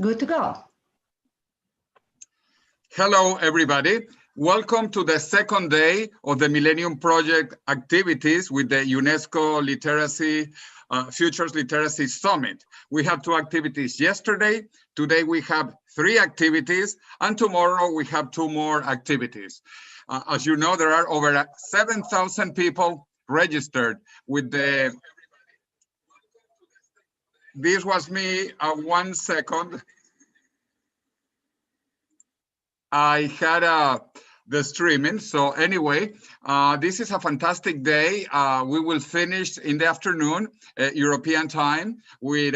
Good to go. Hello, everybody. Welcome to the second day of the Millennium Project activities with the UNESCO Futures Literacy Summit. We have two activities yesterday. Today we have three activities, and tomorrow we have two more activities. As you know, there are over 7,000 people registered with the... This was me, 1 second. I had the streaming. So anyway, this is a fantastic day. We will finish in the afternoon, European time, with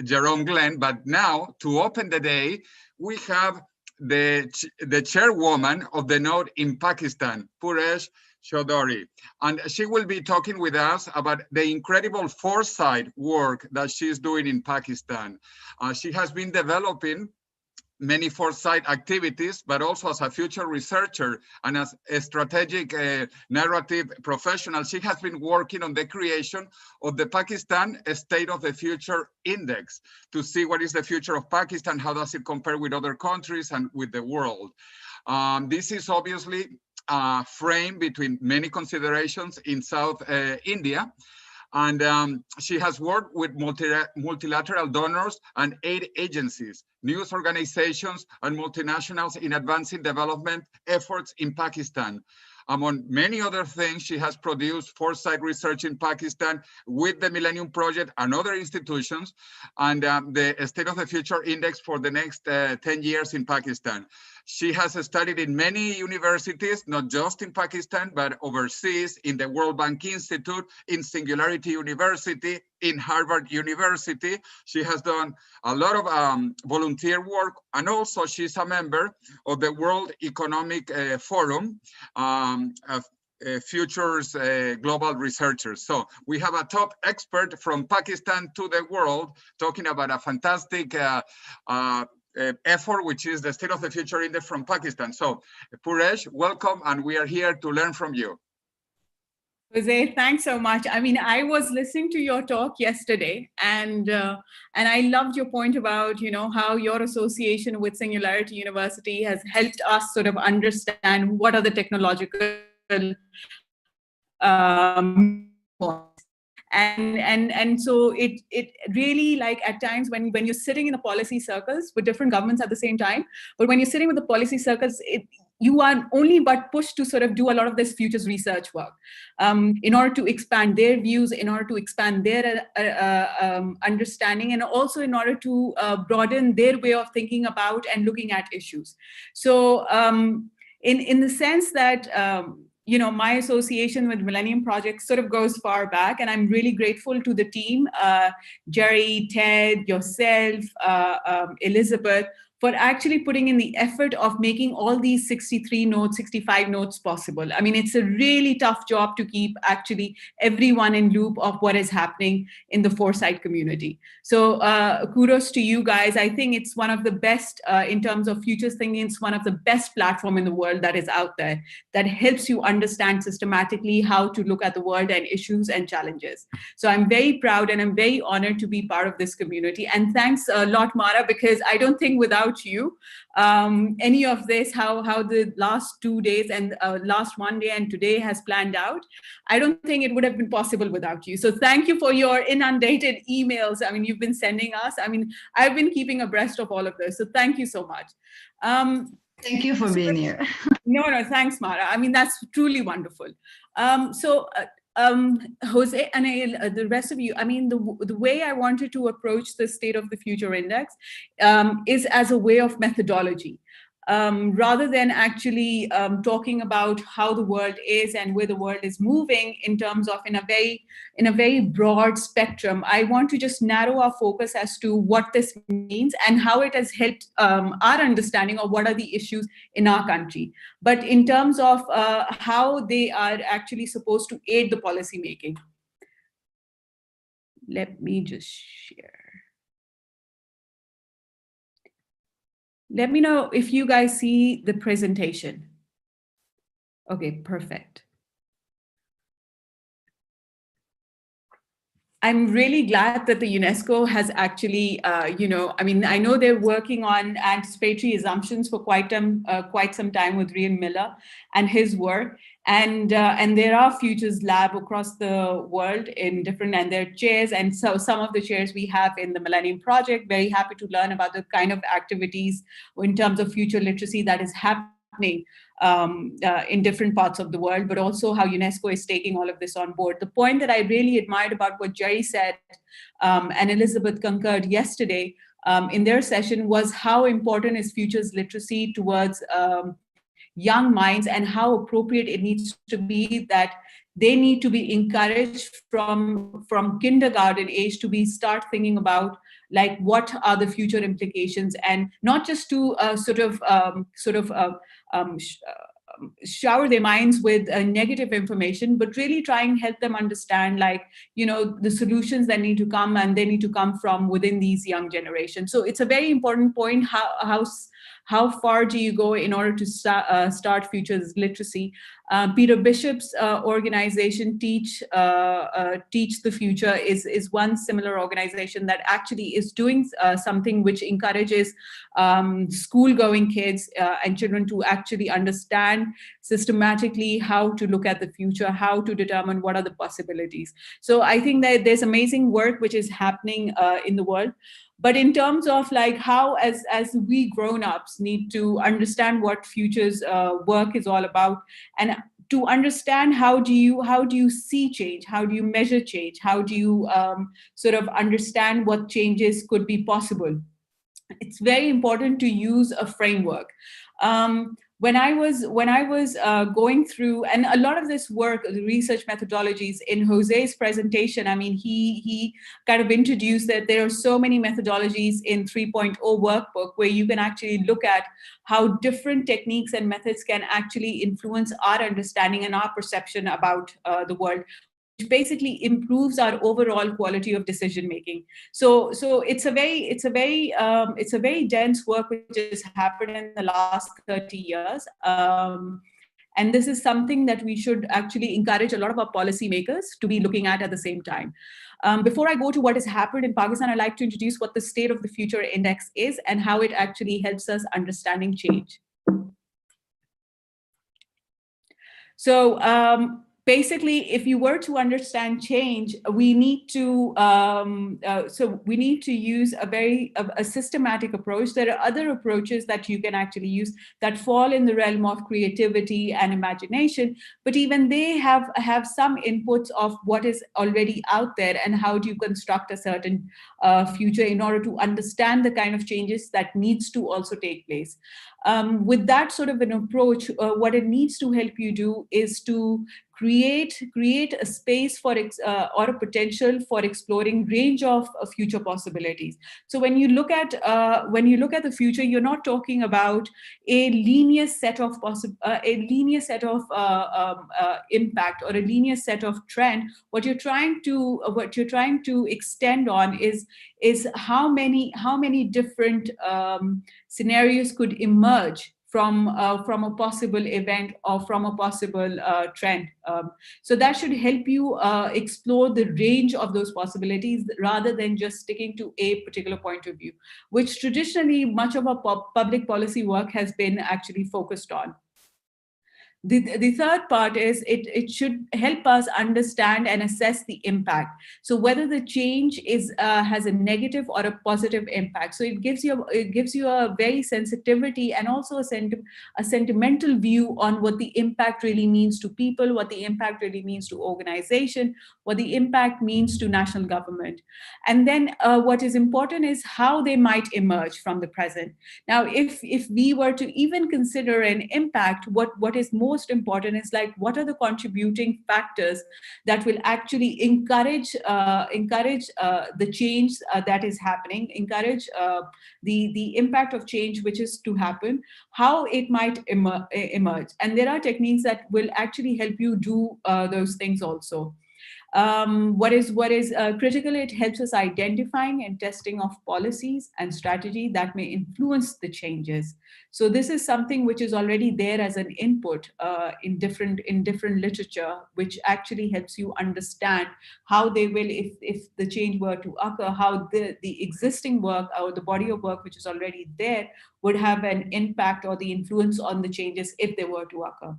Jerome Glenn. But now, to open the day, we have the chairwoman of the node in Pakistan, Puruesh Chaudhary. And she will be talking with us about the incredible foresight work that she's doing in Pakistan. She has been developing many foresight activities, but also as a future researcher and as a strategic narrative professional, she has been working on the creation of the Pakistan State of the Future Index to see what is the future of Pakistan, how does it compare with other countries and with the world. This is obviously a frame between many considerations in South India. And she has worked with multilateral donors and aid agencies, news organizations, and multinationals in advancing development efforts in Pakistan. Among many other things, she has produced foresight research in Pakistan with the Millennium Project and other institutions, and the State of the Future Index for the next 10 years in Pakistan. She has studied in many universities, not just in Pakistan, but overseas, in the World Bank Institute, in Singularity University, in Harvard University. She has done a lot of volunteer work, and also she's a member of the World Economic Forum, Futures Global Researchers. So we have a top expert from Pakistan to the world talking about a fantastic effort, which is the State of the Future Index from Pakistan. So Puruesh, welcome, and we are here to learn from you. Jose, thanks so much. I mean, I was listening to your talk yesterday, and I loved your point about, you know, how your association with Singularity University has helped us sort of understand what are the technological and so it really, like, at times when you're sitting in the policy circles with different governments at the same time, but when you're sitting with the policy circles, you are only but pushed to sort of do a lot of this futures research work in order to expand their views, in order to expand their understanding, and also in order to broaden their way of thinking about and looking at issues. So in the sense that you know, my association with Millennium Project sort of goes far back, and I'm really grateful to the team, Jerry, Ted, yourself, Elizabeth, for actually putting in the effort of making all these 63 notes, 65 notes possible. I mean, it's a really tough job to keep actually everyone in loop of what is happening in the foresight community. So kudos to you guys. I think it's one of the best in terms of futures thinking. It's one of the best platform in the world that is out there that helps you understand systematically how to look at the world and issues and challenges. So I'm very proud and I'm very honored to be part of this community. And thanks a lot, Mara, because I don't think without you any of this, how the last 2 days and last 1 day and today has planned out, I don't think it would have been possible without you. So thank you for your inundated emails. I mean, you've been sending us. I mean, I've been keeping abreast of all of this. So thank you so much. Thank you for being here. No, thanks, Mara. I mean, that's truly wonderful. Jose and the rest of you, I mean, the way I wanted to approach the State of the Future Index is as a way of methodology. Rather than actually talking about how the world is and where the world is moving in terms of in a very broad spectrum, I want to just narrow our focus as to what this means and how it has helped our understanding of what are the issues in our country. But in terms of how they are actually supposed to aid the policy making. Let me just share. Let me know if you guys see the presentation. Okay, perfect. I'm really glad that the UNESCO has actually, I mean, I know they're working on anticipatory assumptions for quite some time with Rian Miller and his work. And there are futures lab across the world in different, and there are chairs. And so some of the chairs we have in the Millennium Project, very happy to learn about the kind of activities in terms of future literacy that is happening in different parts of the world, but also how UNESCO is taking all of this on board. The point that I really admired about what Jerry said, and Elizabeth concurred yesterday in their session, was how important is futures literacy towards young minds, and how appropriate it needs to be that they need to be encouraged from kindergarten age to start thinking about like what are the future implications, and not just to shower their minds with negative information, but really try and help them understand, like, the solutions that need to come, and they need to come from within these young generations. So it's a very important point. How far do you go in order to start futures literacy? Peter Bishop's organization, Teach the Future, is one similar organization that actually is doing something which encourages school-going kids and children to actually understand systematically how to look at the future, how to determine what are the possibilities. So I think that there's amazing work which is happening in the world. But in terms of like how, as we grown-ups need to understand what futures work is all about, and to understand how do you see change, how do you measure change, how do you sort of understand what changes could be possible. It's very important to use a framework. When I was going through, and a lot of this work, the research methodologies in Jose's presentation, I mean, he kind of introduced that there are so many methodologies in 3.0 workbook where you can actually look at how different techniques and methods can actually influence our understanding and our perception about the world, which basically improves our overall quality of decision making. So it's a very dense work which has happened in the last 30 years. And this is something that we should actually encourage a lot of our policymakers to be looking at the same time. Before I go to what has happened in Pakistan, I'd like to introduce what the State of the Future Index is and how it actually helps us understanding change. So basically, if you were to understand change, we need to use a systematic approach. There are other approaches that you can actually use that fall in the realm of creativity and imagination, but even they have some inputs of what is already out there and how do you construct a certain future in order to understand the kind of changes that needs to also take place. With that sort of an approach, what it needs to help you do is to create a space for or a potential for exploring range of future possibilities. So when you look at the future, you're not talking about a linear set of impact or a linear set of trend. What you're trying to extend on is how many different scenarios could emerge from a possible event or from a possible trend. So that should help you explore the range of those possibilities rather than just sticking to a particular point of view, which traditionally much of our public policy work has been actually focused on. The third part is it should help us understand and assess the impact. So whether the change has a negative or a positive impact. So it gives you a very sensitivity and also a sentimental view on what the impact really means to people, what the impact really means to organization, what the impact means to national government. And then what is important is how they might emerge from the present. Now, if we were to even consider an impact, what is most important is like what are the contributing factors that will actually encourage the change that is happening, encourage the impact of change which is to happen, how it might emerge. And there are techniques that will actually help you do those things also. What is critical? It helps us identifying and testing of policies and strategy that may influence the changes. So this is something which is already there as an input in different literature, which actually helps you understand how they will, if the change were to occur, how the existing work or the body of work which is already there would have an impact or the influence on the changes if they were to occur.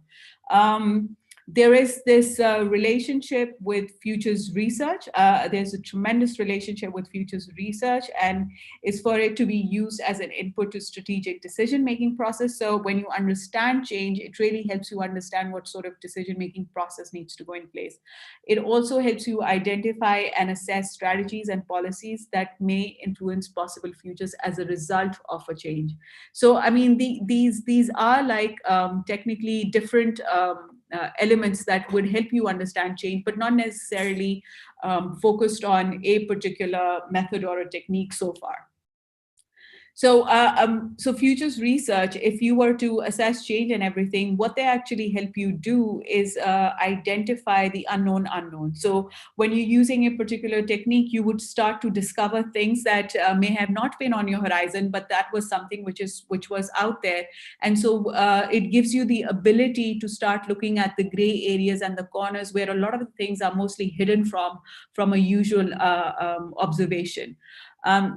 There is this relationship with futures research. There's a tremendous relationship with futures research, and it's for it to be used as an input to strategic decision-making process. So when you understand change, it really helps you understand what sort of decision-making process needs to go in place. It also helps you identify and assess strategies and policies that may influence possible futures as a result of a change. So, I mean, these are like technically different elements that would help you understand change, but not necessarily focused on a particular method or a technique so far. So, so futures research, if you were to assess change and everything, what they actually help you do is identify the unknown unknown. So when you're using a particular technique, you would start to discover things that may have not been on your horizon, but that was something which was out there. And so it gives you the ability to start looking at the gray areas and the corners where a lot of the things are mostly hidden from a usual observation.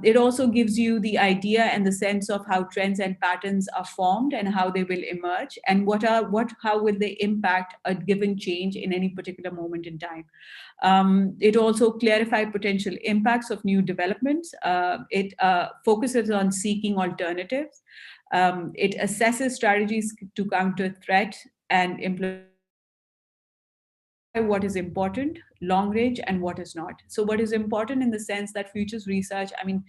It also gives you the idea and the sense of how trends and patterns are formed and how they will emerge, and how will they impact a given change in any particular moment in time. It also clarifies potential impacts of new developments. It focuses on seeking alternatives. It assesses strategies to counter threat and implement what is important, long range, and what is not. So what is important in the sense that futures research, I mean,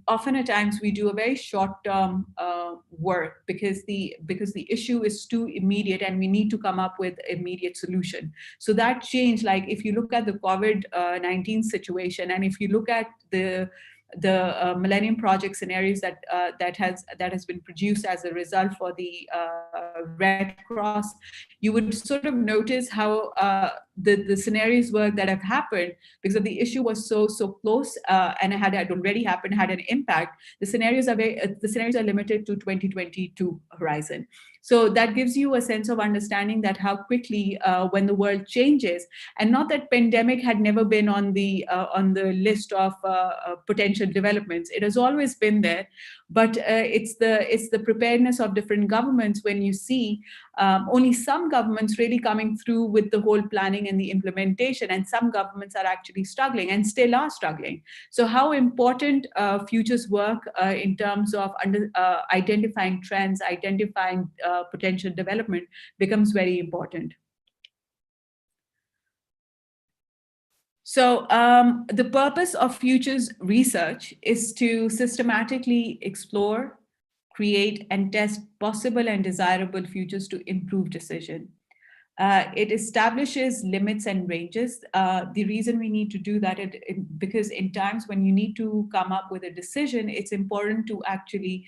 often at times we do a very short-term work because the issue is too immediate and we need to come up with immediate solution. So that change, like if you look at the COVID-19 situation, and if you look at the Millennium Project scenarios that has been produced as a result for the Red Cross, you would sort of notice how the scenarios work that have happened because of the issue was so close and it had already happened, had an impact. The scenarios are limited to 2022 horizon. So that gives you a sense of understanding that how quickly when the world changes, and not that pandemic had never been on the list of potential developments. It has always been there, but it's the preparedness of different governments when you see only some governments really coming through with the whole planning and the implementation, and some governments are actually struggling and still are struggling. So how important futures work in terms of identifying trends, identifying potential development becomes very important. So the purpose of futures research is to systematically explore, create, and test possible and desirable futures to improve decision. It establishes limits and ranges. The reason we need to do that is because in times when you need to come up with a decision, it's important to actually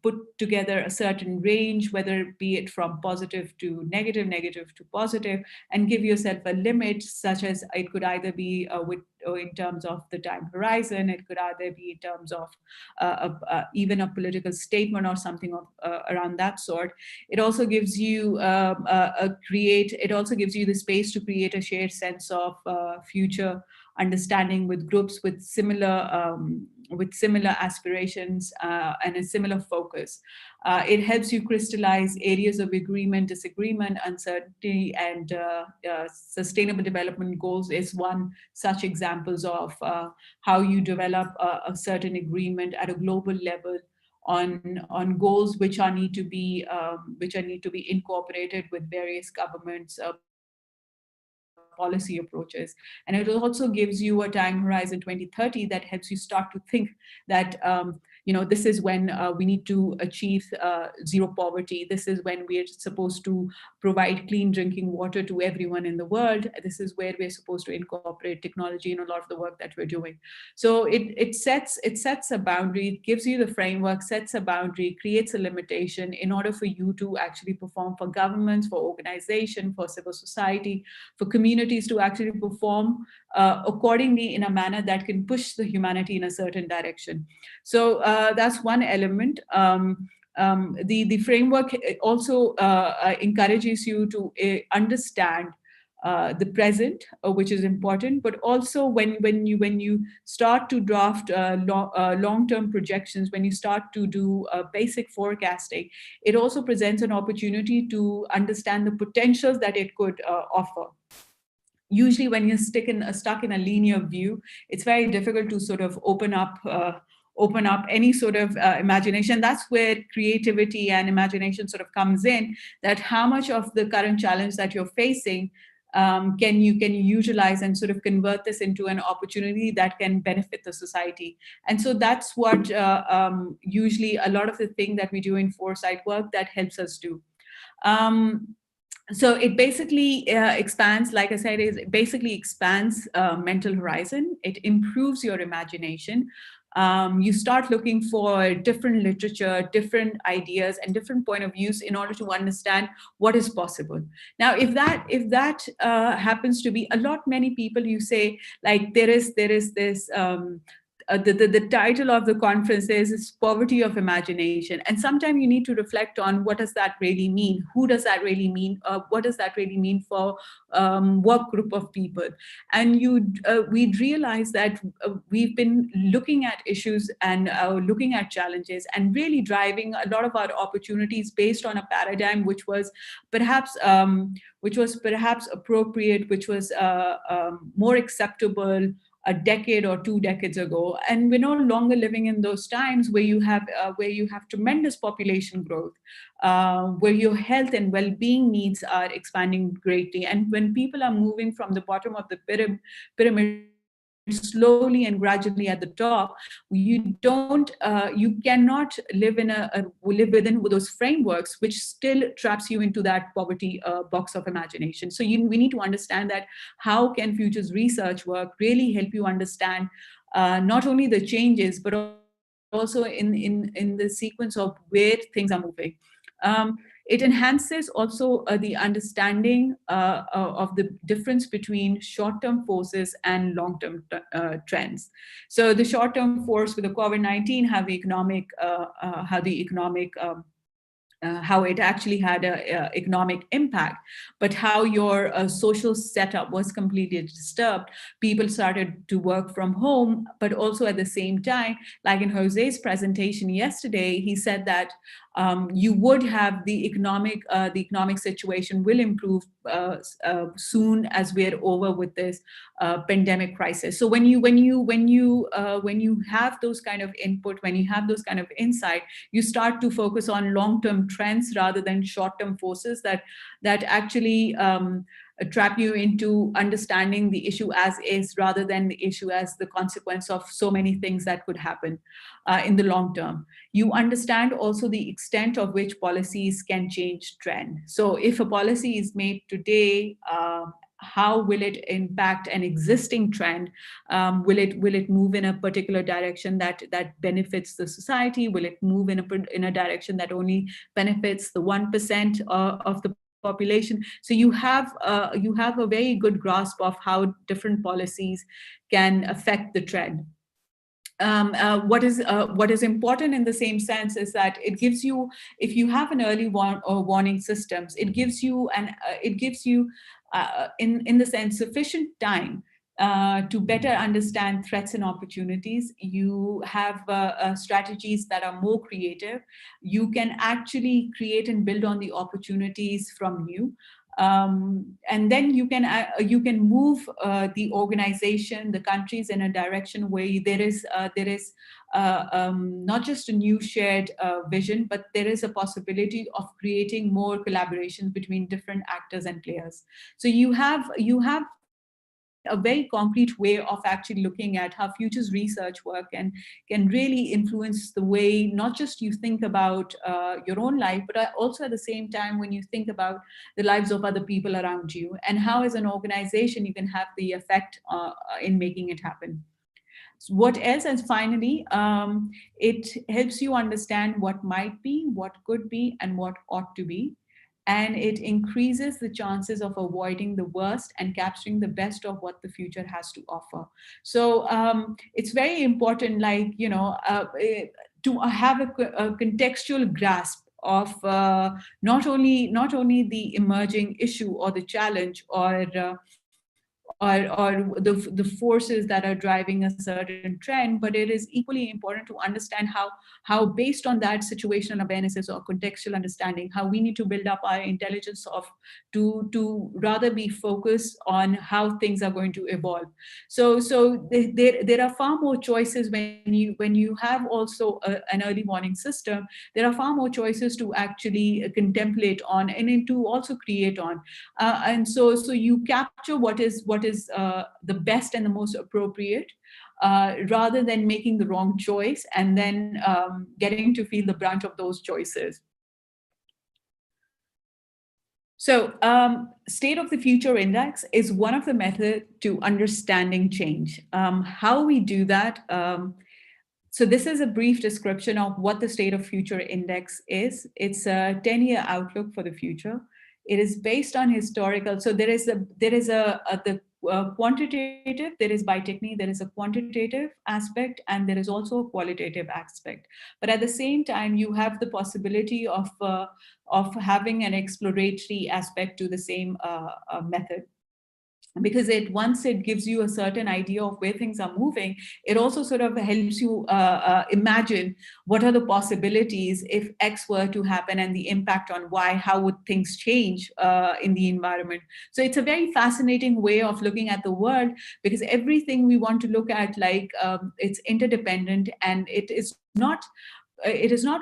put together a certain range, whether it be it from positive to negative, negative to positive, and give yourself a limit, such as it could either be in terms of the time horizon, it could either be in terms of even a political statement or something around that sort. It also gives you it also gives you the space to create a shared sense of future understanding with groups with similar aspirations and a similar focus. It helps you crystallize areas of agreement, disagreement, uncertainty, and sustainable development goals is one such examples of how you develop a certain agreement at a global level on goals which need to be incorporated with various governments, policy approaches. And it also gives you a time horizon 2030 that helps you start to think that this is when we need to achieve zero poverty. This is when we're supposed to provide clean drinking water to everyone in the world. This is where we're supposed to incorporate technology in a lot of the work that we're doing. So it sets a boundary, it gives you the framework, sets a boundary, creates a limitation in order for you to actually perform, for governments, for organization, for civil society, for communities to actually perform accordingly in a manner that can push the humanity in a certain direction. So that's one element. The framework also encourages you to understand the present, which is important, but also when you start to draft long-term projections, when you start to do basic forecasting, it also presents an opportunity to understand the potentials that it could offer. Usually when you're stuck in a linear view, it's very difficult to sort of open up any sort of imagination. That's where creativity and imagination sort of comes in, that how much of the current challenge that you're facing can you utilize and sort of convert this into an opportunity that can benefit the society. And so that's what usually a lot of the thing that we do in foresight work that helps us do. So it basically expands, like I said, it basically expands mental horizon. It improves your imagination. You start looking for different literature, different ideas, and different point of views in order to understand what is possible. Now, if that happens to be a lot, many people, you say, like there is this. The title of the conference is Poverty of Imagination. And sometimes you need to reflect on what does that really mean? Who does that really mean? What does that really mean for what group of people? And we'd realize that we've been looking at issues and looking at challenges and really driving a lot of our opportunities based on a paradigm which was perhaps appropriate, which was more acceptable a decade or 2 decades ago. And we're no longer living in those times where you have tremendous population growth, where your health and well-being needs are expanding greatly. And when people are moving from the bottom of the pyramid slowly and gradually at the top, you cannot live within those frameworks, which still traps you into that poverty box of imagination. So we need to understand that how can futures research work really help you understand not only the changes, but also in the sequence of where things are moving. It enhances also the understanding of the difference between short-term forces and long-term trends. So the short-term force with the COVID-19, how it actually had an economic impact, but how your social setup was completely disturbed. People started to work from home, but also at the same time, like in Jose's presentation yesterday, he said that you would have the economic situation will improve soon as we're over with this pandemic crisis. So when you have those kind of input, when you have those kind of insight, you start to focus on long-term trends rather than short-term forces that actually trap you into understanding the issue as is rather than the issue as the consequence of so many things that could happen in the long term. You understand also the extent of which policies can change trend. So if a policy is made today, how will it impact an existing trend? Will it move in a particular direction that benefits the society? Will it move in a direction that only benefits the 1% of the population? So you have a very good grasp of how different policies can affect the trend. What is important in the same sense is that it gives you, if you have an early warning systems, it gives you in the sense sufficient time to better understand threats and opportunities. You have strategies that are more creative. You can actually create and build on the opportunities from you. And then you can move the organization, the countries in a direction where there is not just a new shared vision, but there is a possibility of creating more collaboration between different actors and players. So you have a very concrete way of actually looking at how futures research work and can really influence the way not just you think about your own life, but also at the same time when you think about the lives of other people around you, and how as an organization you can have the effect in making it happen. So what else? And finally, it helps you understand what might be, what could be, and what ought to be. And it increases the chances of avoiding the worst and capturing the best of what the future has to offer. So it's very important, like, to have a contextual grasp of not only the emerging issue or the challenge or the forces that are driving a certain trend, but it is equally important to understand how based on that situational awarenesses or contextual understanding, how we need to build up our intelligence of to rather be focused on how things are going to evolve. So there are far more choices when you have also an early warning system. There are far more choices to actually contemplate on and to also create on, and so you capture what is the best and the most appropriate, rather than making the wrong choice and then getting to feel the brunt of those choices. So State of the Future Index is one of the methods to understanding change. How we do that, so this is a brief description of what the State of Future Index is. It's a 10-year outlook for the future. It is based on historical, so there is the quantitative, there is by technique, there is a quantitative aspect, and there is also a qualitative aspect. But at the same time, you have the possibility of having an exploratory aspect to the same method. Because once it gives you a certain idea of where things are moving, it also sort of helps you imagine what are the possibilities if X were to happen and the impact on Y, how would things change in the environment. So it's a very fascinating way of looking at the world, because everything we want to look at, like it's interdependent, and it is not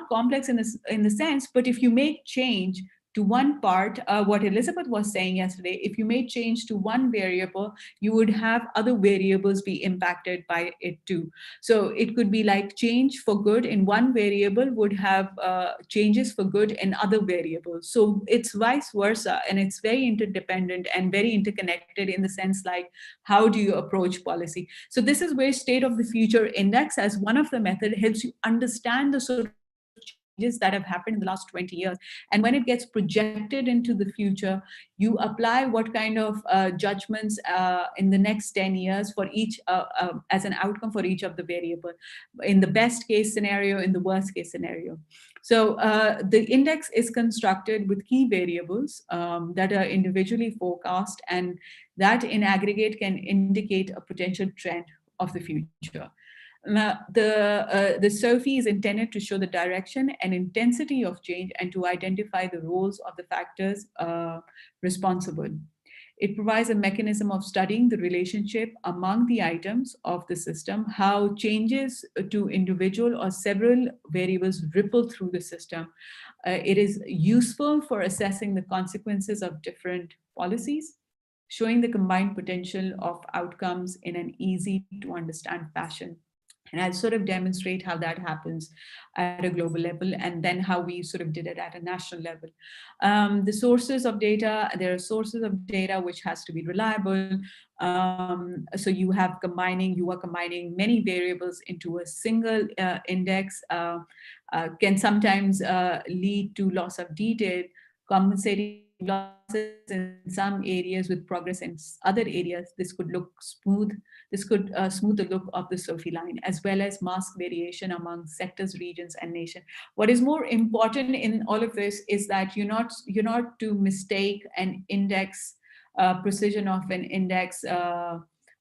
complex in the sense, but if you make change to one part, what Elizabeth was saying yesterday, if you made change to one variable, you would have other variables be impacted by it too. So it could be like change for good in one variable would have changes for good in other variables. So it's vice versa, and it's very interdependent and very interconnected in the sense like, how do you approach policy? So this is where State of the Future Index as one of the methods helps you understand the sort of changes that have happened in the last 20 years. And when it gets projected into the future, you apply what kind of judgments in the next 10 years for each, as an outcome for each of the variable, in the best case scenario, in the worst case scenario. So the index is constructed with key variables that are individually forecast, and that in aggregate can indicate a potential trend of the future. The SOFI is intended to show the direction and intensity of change and to identify the roles of the factors responsible. It provides a mechanism of studying the relationship among the items of the system, how changes to individual or several variables ripple through the system. It is useful for assessing the consequences of different policies, showing the combined potential of outcomes in an easy to understand fashion. And I'll sort of demonstrate how that happens at a global level, and then how we sort of did it at a national level. The sources of data, there are sources of data which has to be reliable. So you are combining many variables into a single index, can sometimes lead to loss of detail, compensating losses in some areas with progress in other areas. This could look smooth. This could smooth the look of the SOFI line, as well as mask variation among sectors, regions, and nation. What is more important in all of this is that you're not to mistake an index, precision of an index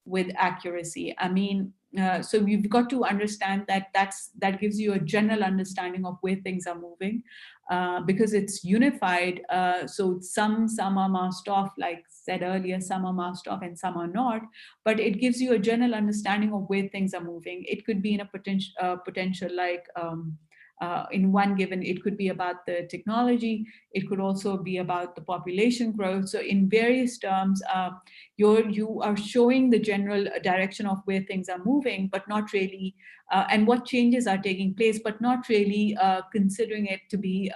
with accuracy. I mean, so we've got to understand that gives you a general understanding of where things are moving, because it's unified. So some are masked off, like said earlier, some are masked off and some are not, but it gives you a general understanding of where things are moving. It could be in a potential like in one given, it could be about the technology, it could also be about the population growth. So in various terms, you are showing the general direction of where things are moving, but not really, and what changes are taking place, but not really considering it to be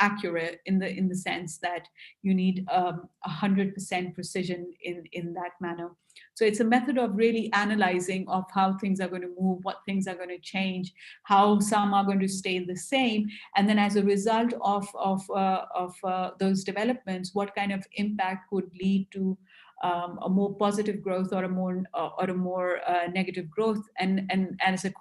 accurate in the sense that you need 100% precision in that manner. So it's a method of really analyzing of how things are going to move, what things are going to change, how some are going to stay the same, and then as a result of those developments, what kind of impact could lead to a more positive growth or a more negative growth, and as a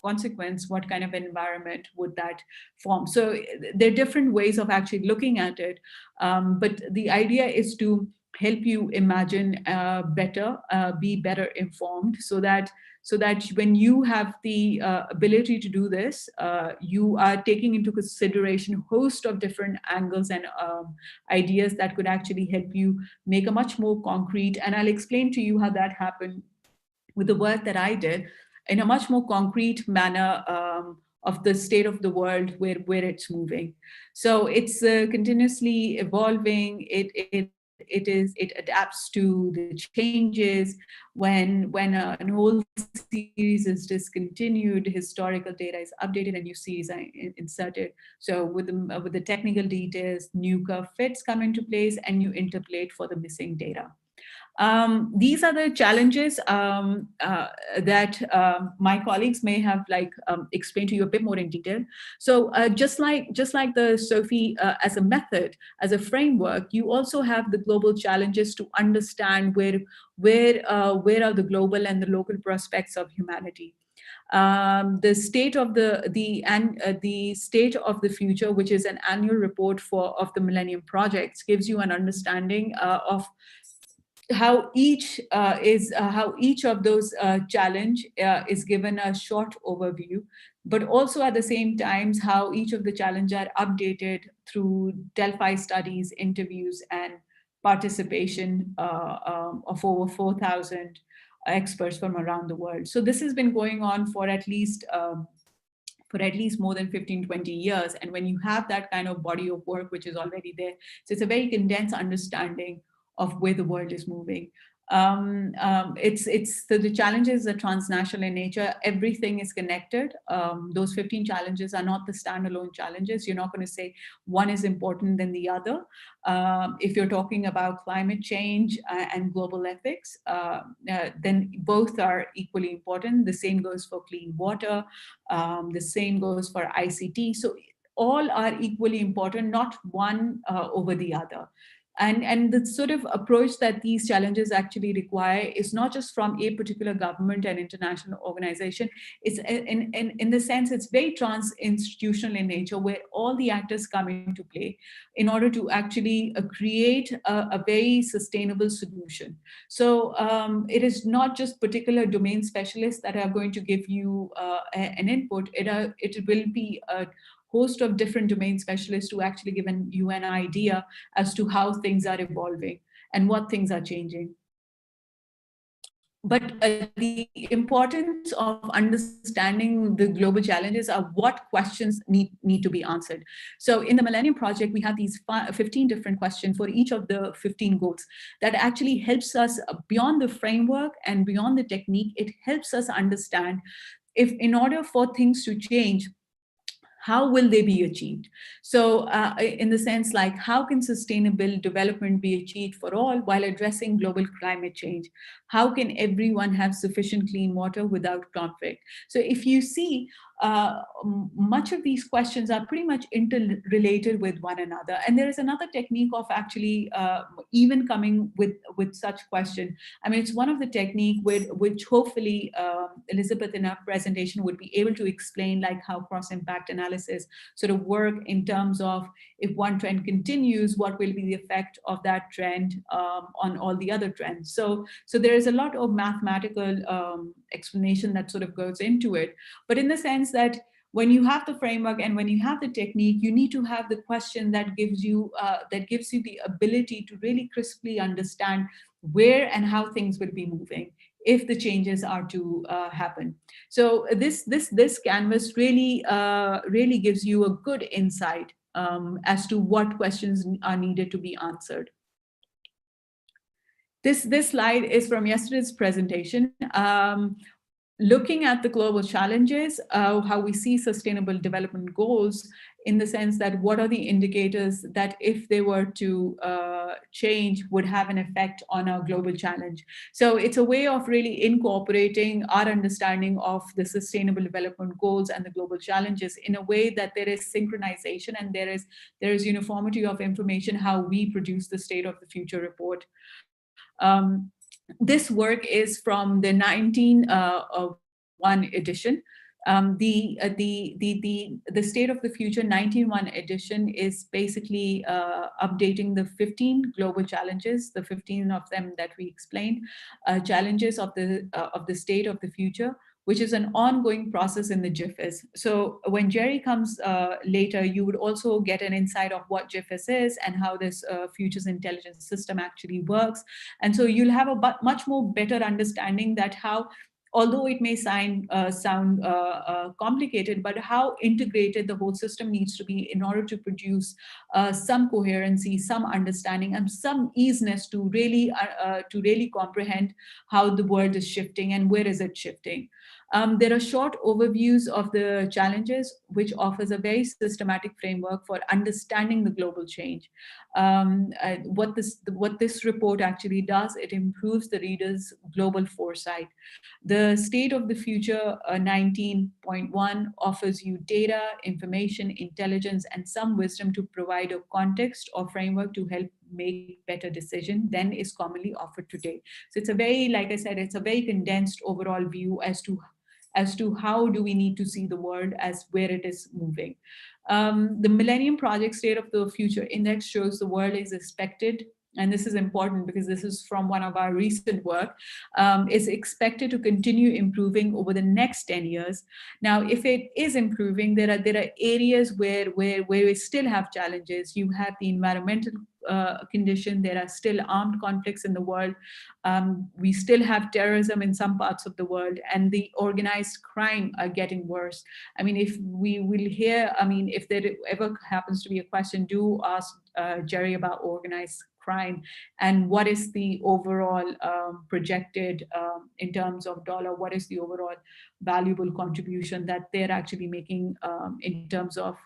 consequence, what kind of environment would that form? So there are different ways of actually looking at it, but the idea is to help you imagine better, be better informed, so that when you have the ability to do this, you are taking into consideration a host of different angles and ideas that could actually help you make a much more concrete, and I'll explain to you how that happened with the work that I did, in a much more concrete manner, of the state of the world, where it's moving. So it's continuously evolving. It adapts to the changes. When an old series is discontinued, historical data is updated, and new series are inserted. So with the technical details, new curve fits come into place, and you interpolate for the missing data. These are the challenges that my colleagues may have explained to you a bit more in detail. So just like the SOFI as a method, as a framework, you also have the global challenges to understand where are the global and the local prospects of humanity. The state of the state of the future, which is an annual report of the Millennium projects, gives you an understanding of how each of those challenge is given a short overview, but also at the same times how each of the challenge are updated through Delphi studies, interviews, and participation of over 4,000 experts from around the world. So this has been going on for at least more than 15, 20 years. And when you have that kind of body of work, which is already there, so it's a very condensed understanding of where the world is moving. The challenges are transnational in nature. Everything is connected. Those 15 challenges are not the standalone challenges. You're not going to say one is important than the other. If you're talking about climate change and global ethics, then both are equally important. The same goes for clean water. The same goes for ICT. So all are equally important, not one over the other. And the sort of approach that these challenges actually require is not just from a particular government and international organization. It's in the sense it's very trans-institutional in nature, where all the actors come into play in order to actually create a very sustainable solution. So it is not just particular domain specialists that are going to give you an input. It will be a host of different domain specialists who actually give you an idea as to how things are evolving and what things are changing. But the importance of understanding the global challenges are what questions need to be answered. So in the Millennium Project, we have these 15 different questions for each of the 15 goals that actually helps us beyond the framework and beyond the technique. It helps us understand if in order for things to change, how will they be achieved? So in the sense like, how can sustainable development be achieved for all while addressing global climate change? How can everyone have sufficient clean water without conflict? So if you see, much of these questions are pretty much interrelated with one another. And there is another technique of actually even coming with such question. I mean, it's one of the technique which hopefully Elizabeth in her presentation would be able to explain, like how cross-impact analysis sort of work in terms of if one trend continues, what will be the effect of that trend on all the other trends. So there is a lot of mathematical explanation that sort of goes into it. But in the sense that when you have the framework and when you have the technique, you need to have the question that gives you the ability to really crisply understand where and how things will be moving. if the changes are to happen. So this canvas really really gives you a good insight as to what questions are needed to be answered. This slide is from yesterday's presentation. Looking at the global challenges, how we see sustainable development goals, in the sense that what are the indicators that if they were to change would have an effect on our global challenge. So it's a way of really incorporating our understanding of the sustainable development goals and the global challenges in a way that there is synchronization and there is uniformity of information how we produce the State of the Future report. This work is from the 1901 edition. The State of the Future 1901 edition is basically updating the 15 global challenges, the 15 of them that we explained, challenges of the State of the Future, which is an ongoing process in the GIFIS. So when Jerry comes later, you would also get an insight of what GIFIS is and how this Futures Intelligence System actually works. And so you'll have a much more better understanding that how, although it may sound complicated, but how integrated the whole system needs to be in order to produce some coherency, some understanding, and some easiness to really comprehend how the world is shifting and where is it shifting. There are short overviews of the challenges, which offers a very systematic framework for understanding the global change. What this report actually does, it improves the reader's global foresight. The State of the Future 19.1 offers you data, information, intelligence, and some wisdom to provide a context or framework to help make better decisions than is commonly offered today. So it's a very, like I said, it's a very condensed overall view as to how do we need to see the world as where it is moving. The Millennium Project State of the Future Index shows the world is expected, and this is important because this is from one of our recent work, is expected to continue improving over the next 10 years. Now, if it is improving, there are areas where we still have challenges. You have the environmental condition, there are still armed conflicts in the world. We still have terrorism in some parts of the world, and the organized crime are getting worse. I mean, if we will hear, I mean, if there ever happens to be a question, do ask Jerry about organized crime and what is the overall projected in terms of dollar, what is the overall valuable contribution that they're actually making in terms of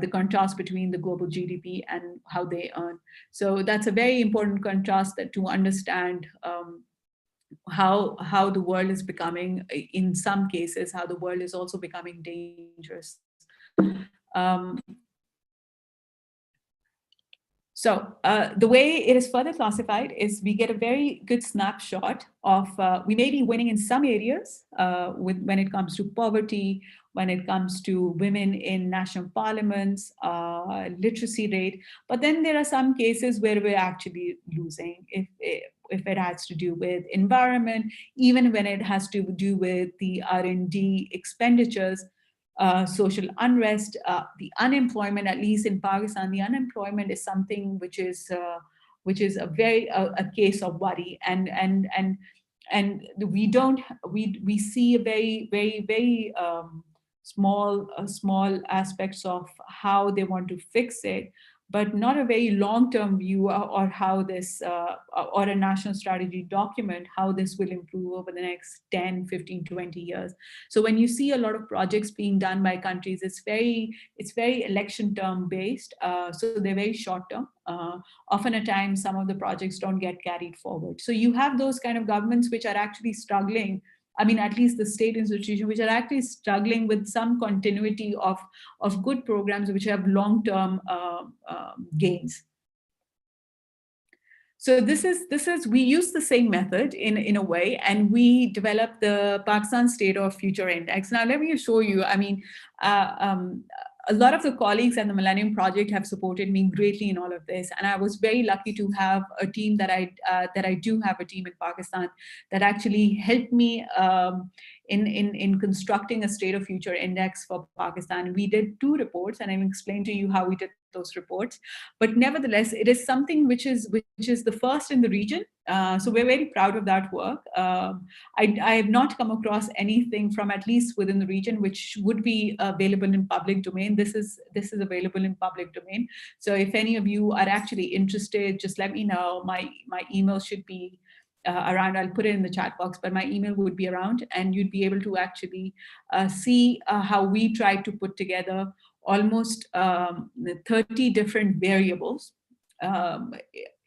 the contrast between the global GDP and how they earn. So that's a very important contrast that to understand how the world is becoming, in some cases, how the world is also becoming dangerous. So the way it is further classified is we get a very good snapshot of, we may be winning in some areas when it comes to poverty, when it comes to women in national parliaments, literacy rate, but then there are some cases where we're actually losing if it has to do with environment, even when it has to do with the R&D expenditures. Social unrest, the unemployment, at least in Pakistan, the unemployment is something which is a very a case of worry, and we see a very small aspects of how they want to fix it, but not a very long-term view or how this, or a national strategy document, how this will improve over the next 10, 15, 20 years. So when you see a lot of projects being done by countries, it's very election term based. So they're very short term. Often at times, some of the projects don't get carried forward. So you have those kind of governments which are actually struggling, I mean, at least the state institutions, which are actually struggling with some continuity of good programs which have long-term gains. So this is we use the same method in a way, and we developed the Pakistan State of Future Index. Now let me show you. I mean, a lot of the colleagues at the Millennium Project have supported me greatly in all of this, and I was very lucky to have a team that I do have a team in Pakistan that actually helped me in constructing a state of future index for Pakistan. We did 2 reports, and I'll explain to you how we did those reports. But nevertheless, it is something which is the first in the region. So we're very proud of that work. I have not come across anything from at least within the region which would be available in public domain. This is available in public domain. So if any of you are actually interested, just let me know. My email should be around. I'll put it in the chat box, but my email would be around, and you'd be able to actually see how we try to put together almost 30 different variables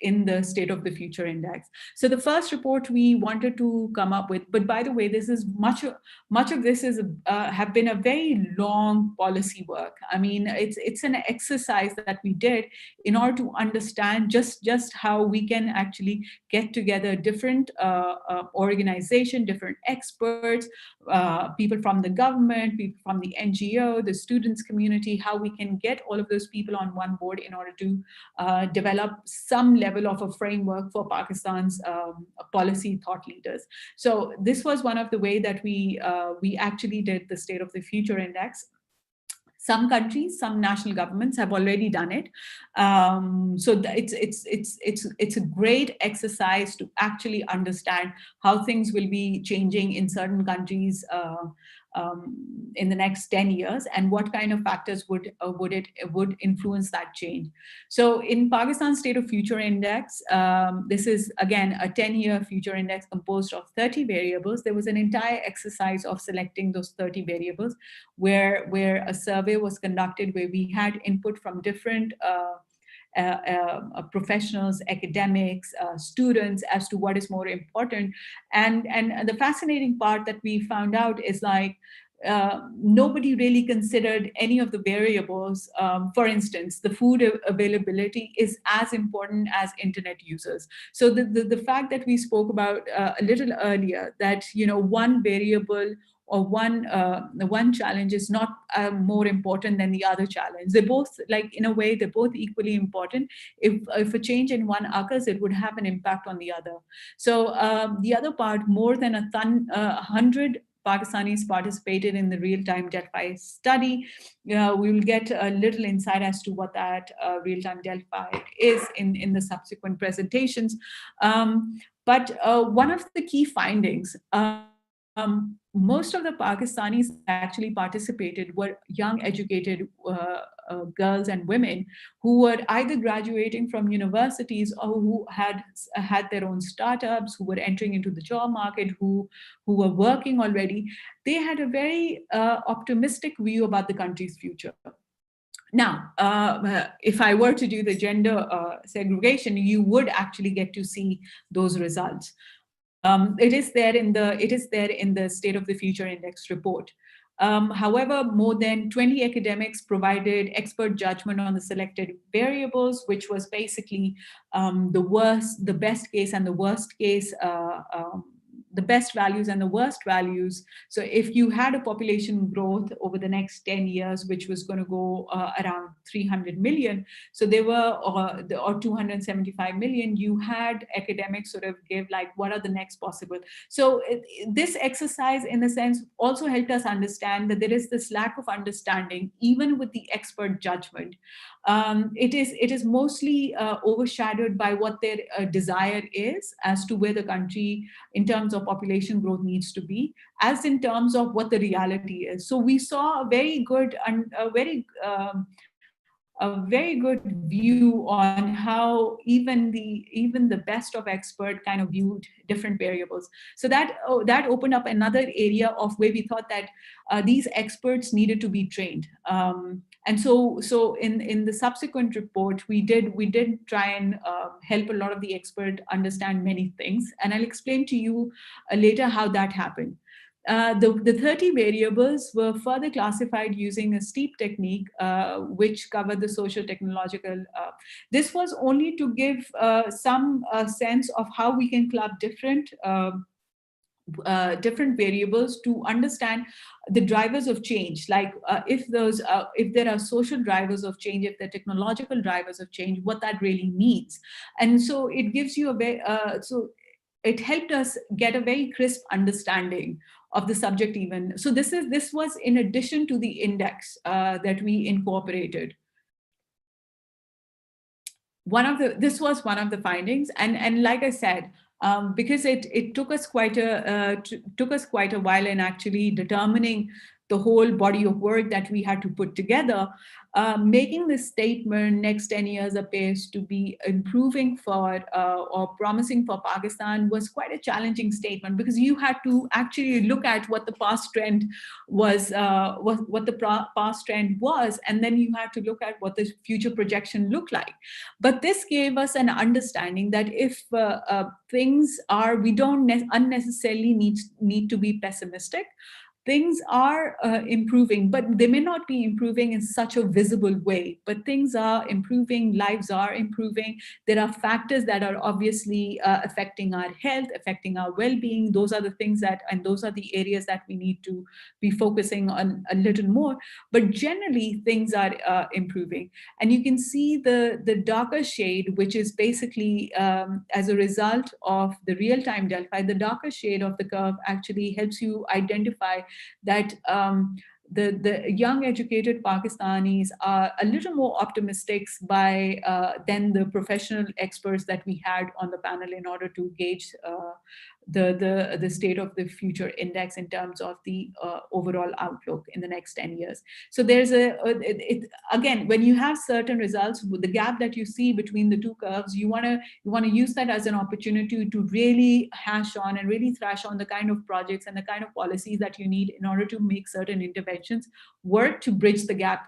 in the State of the Future Index. So the first report we wanted to come up with, but by the way, this is much of this is have been a very long policy work. I mean, it's an exercise that we did in order to understand just how we can actually get together different organizations, different experts, people from the government, people from the NGO, the students community, how we can get all of those people on one board in order to develop some level of a framework for Pakistan's policy thought leaders. So this was one of the way that we actually did the State of the Future Index. Some countries, some national governments have already done it. So it's a great exercise to actually understand how things will be changing in certain countries in the next 10 years, and what kind of factors would influence that change. So in Pakistan State of Future Index, this is again a 10-year future index composed of 30 variables. There was an entire exercise of selecting those 30 variables, where a survey was conducted, where we had input from different professionals, academics, students, as to what is more important. And the fascinating part that we found out is like, nobody really considered any of the variables. For instance, the food availability is as important as internet users. So the fact that we spoke about a little earlier, that one variable or one challenge is not more important than the other challenge. They're both, like, in a way, they're both equally important. If a change in one occurs, it would have an impact on the other. So the other part, more than 100 Pakistanis participated in the real-time Delphi study. We will get a little insight as to what that real-time Delphi is in the subsequent presentations. But one of the key findings, most of the Pakistanis actually participated were young, educated girls and women who were either graduating from universities, or who had their own startups, who were entering into the job market, who were working already. They had a very optimistic view about the country's future. Now, if I were to do the gender segregation, you would actually get to see those results. It is there in the State of the Future Index report. However, more than 20 academics provided expert judgment on the selected variables, which was basically the best case and the worst case, the best values and the worst values. So if you had a population growth over the next 10 years, which was going to go around 300 million, so they were, or 275 million, you had academics sort of give like, what are the next possible? So this exercise, in a sense, also helped us understand that there is this lack of understanding, even with the expert judgment. It is mostly overshadowed by what their desire is as to where the country, in terms of population growth, needs to be, as in terms of what the reality is. So we saw a very good and a very good view on how even the best of expert kind of viewed different variables. So that opened up another area of where we thought that these experts needed to be trained. And so in the subsequent report, we did try and help a lot of the expert understand many things, and I'll explain to you later how that happened. The 30 variables were further classified using a STEEP technique, which covered the social technological. This was only to give some sense of how we can club different variables to understand the drivers of change, like if there are social drivers of change, if there are technological drivers of change, what that really means. And so it gives you a very it helped us get a very crisp understanding of the subject even. So this was in addition to the index that we incorporated. This was one of the findings, and like I said, because it took us quite a while in actually determining the whole body of work that we had to put together. Making this statement next 10 years appears to be improving for or promising for Pakistan was quite a challenging statement, because you had to actually look at what the past trend was, past trend was, and then you had to look at what the future projection looked like. But this gave us an understanding that if things are, we don't unnecessarily need to be pessimistic. Things are improving, but they may not be improving in such a visible way, but things are improving, lives are improving. There are factors that are obviously affecting our health, affecting our well-being. Those are the things and those are the areas that we need to be focusing on a little more. But generally, things are improving. And you can see the darker shade, which is basically as a result of the real-time Delphi, the darker shade of the curve actually helps you identify that the young educated Pakistanis are a little more optimistic than the professional experts that we had on the panel in order to gauge the state of the future index in terms of the overall outlook in the next 10 years. So there's again, when you have certain results, the gap that you see between the two curves, you want to use that as an opportunity to really hash on and really thrash on the kind of projects and the kind of policies that you need in order to make certain interventions work to bridge the gap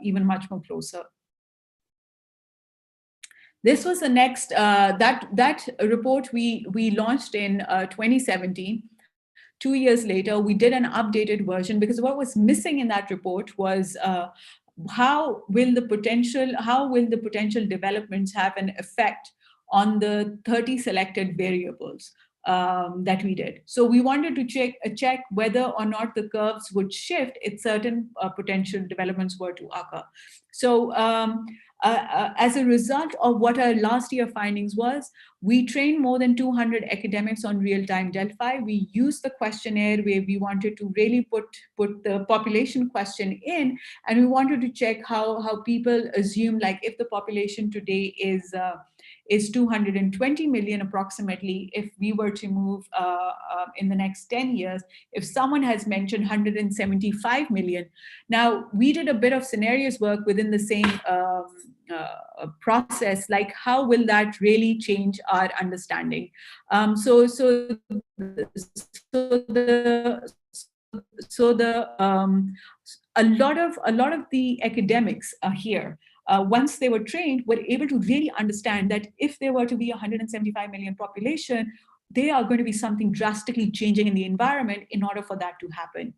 even much more closer. This was the next, that report we launched in 2017. 2 years later, we did an updated version, because what was missing in that report was how will the potential developments have an effect on the 30 selected variables that we did. So we wanted to check whether or not the curves would shift if certain potential developments were to occur. So as a result of what our last year findings was, we trained more than 200 academics on real-time Delphi. We used the questionnaire where we wanted to really put the population question in, and we wanted to check how people assume, like if the population today is 220 million approximately, if we were to move in the next 10 years, if someone has mentioned 175 million. Now, we did a bit of scenarios work within the same process, like how will that really change our understanding? A lot of the academics here, once they were trained, were able to really understand that if there were to be 175 million population, they are going to be something drastically changing in the environment in order for that to happen.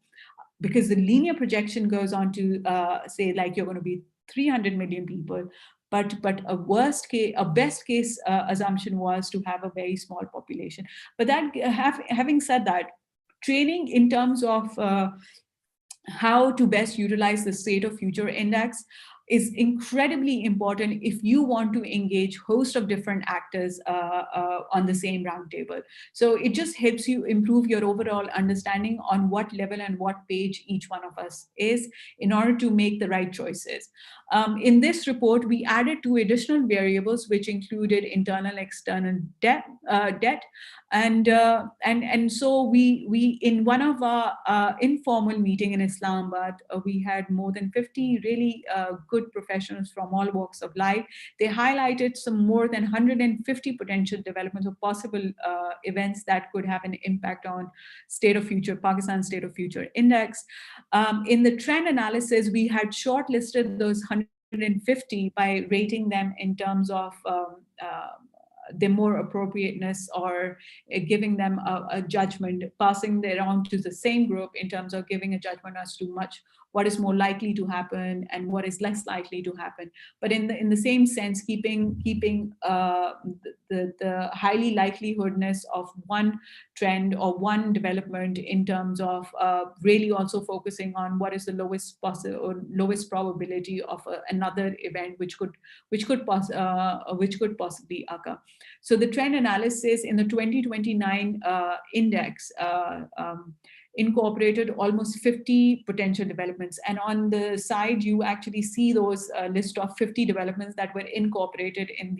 Because the linear projection goes on to say, like, you're going to be 300 million people, but a best case assumption was to have a very small population. But that, having said that, training in terms of how to best utilize the state of future index is incredibly important if you want to engage host of different actors on the same roundtable. So it just helps you improve your overall understanding on what level and what page each one of us is in order to make the right choices. In this report, we added 2 additional variables, which included internal, external debt, and so we in one of our informal meeting in Islamabad, we had more than 50 really good professionals from all walks of life. They highlighted some more than 150 potential developments of possible events that could have an impact on Pakistan State of Future Index. In the trend analysis, we had shortlisted those 150 by rating them in terms of the more appropriateness, or giving them a judgment, passing them on to the same group in terms of giving a judgment as to what is more likely to happen and what is less likely to happen. But in the same sense, keeping the highly likelihoodness of one trend or one development in terms of really also focusing on what is the lowest possible or lowest probability of another event which could possibly occur. So the trend analysis in the 2029 index incorporated almost 50 potential developments. And on the side, you actually see those list of 50 developments that were incorporated in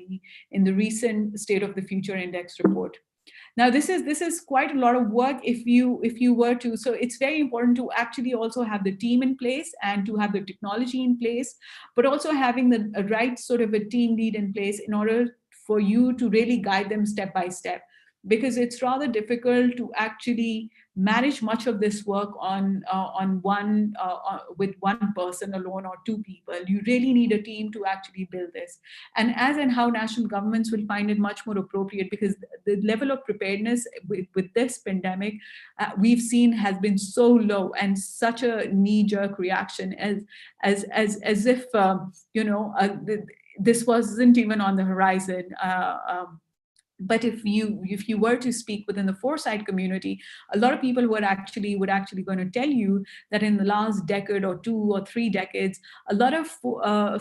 the recent State of the Future Index report. Now, this is quite a lot of work if you were to, so it's very important to actually also have the team in place and to have the technology in place, but also having the right sort of a team lead in place in order for you to really guide them step by step, because it's rather difficult to actually manage much of this work with one person alone or two people. You really need a team to actually build this. And as and how national governments will find it much more appropriate, because the level of preparedness with this pandemic we've seen has been so low, and such a knee-jerk reaction as if this wasn't even on the horizon. But if you were to speak within the foresight community, a lot of people would actually going to tell you that in the last decade or 2 or 3 decades, a lot of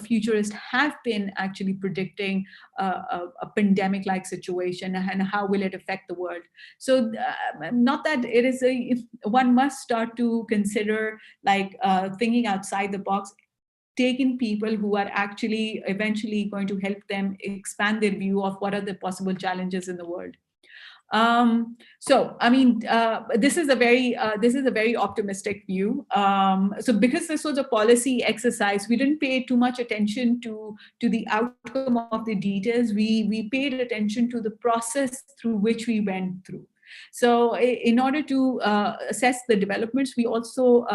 futurists have been actually predicting a pandemic-like situation and how will it affect the world. So not that it is one must start to consider like thinking outside the box, taking people who are actually eventually going to help them expand their view of what are the possible challenges in the world. So, I mean, this is a very optimistic view. So because this was a policy exercise, we didn't pay too much attention to the outcome of the details. We paid attention to the process through which we went through. So in order to assess the developments, we also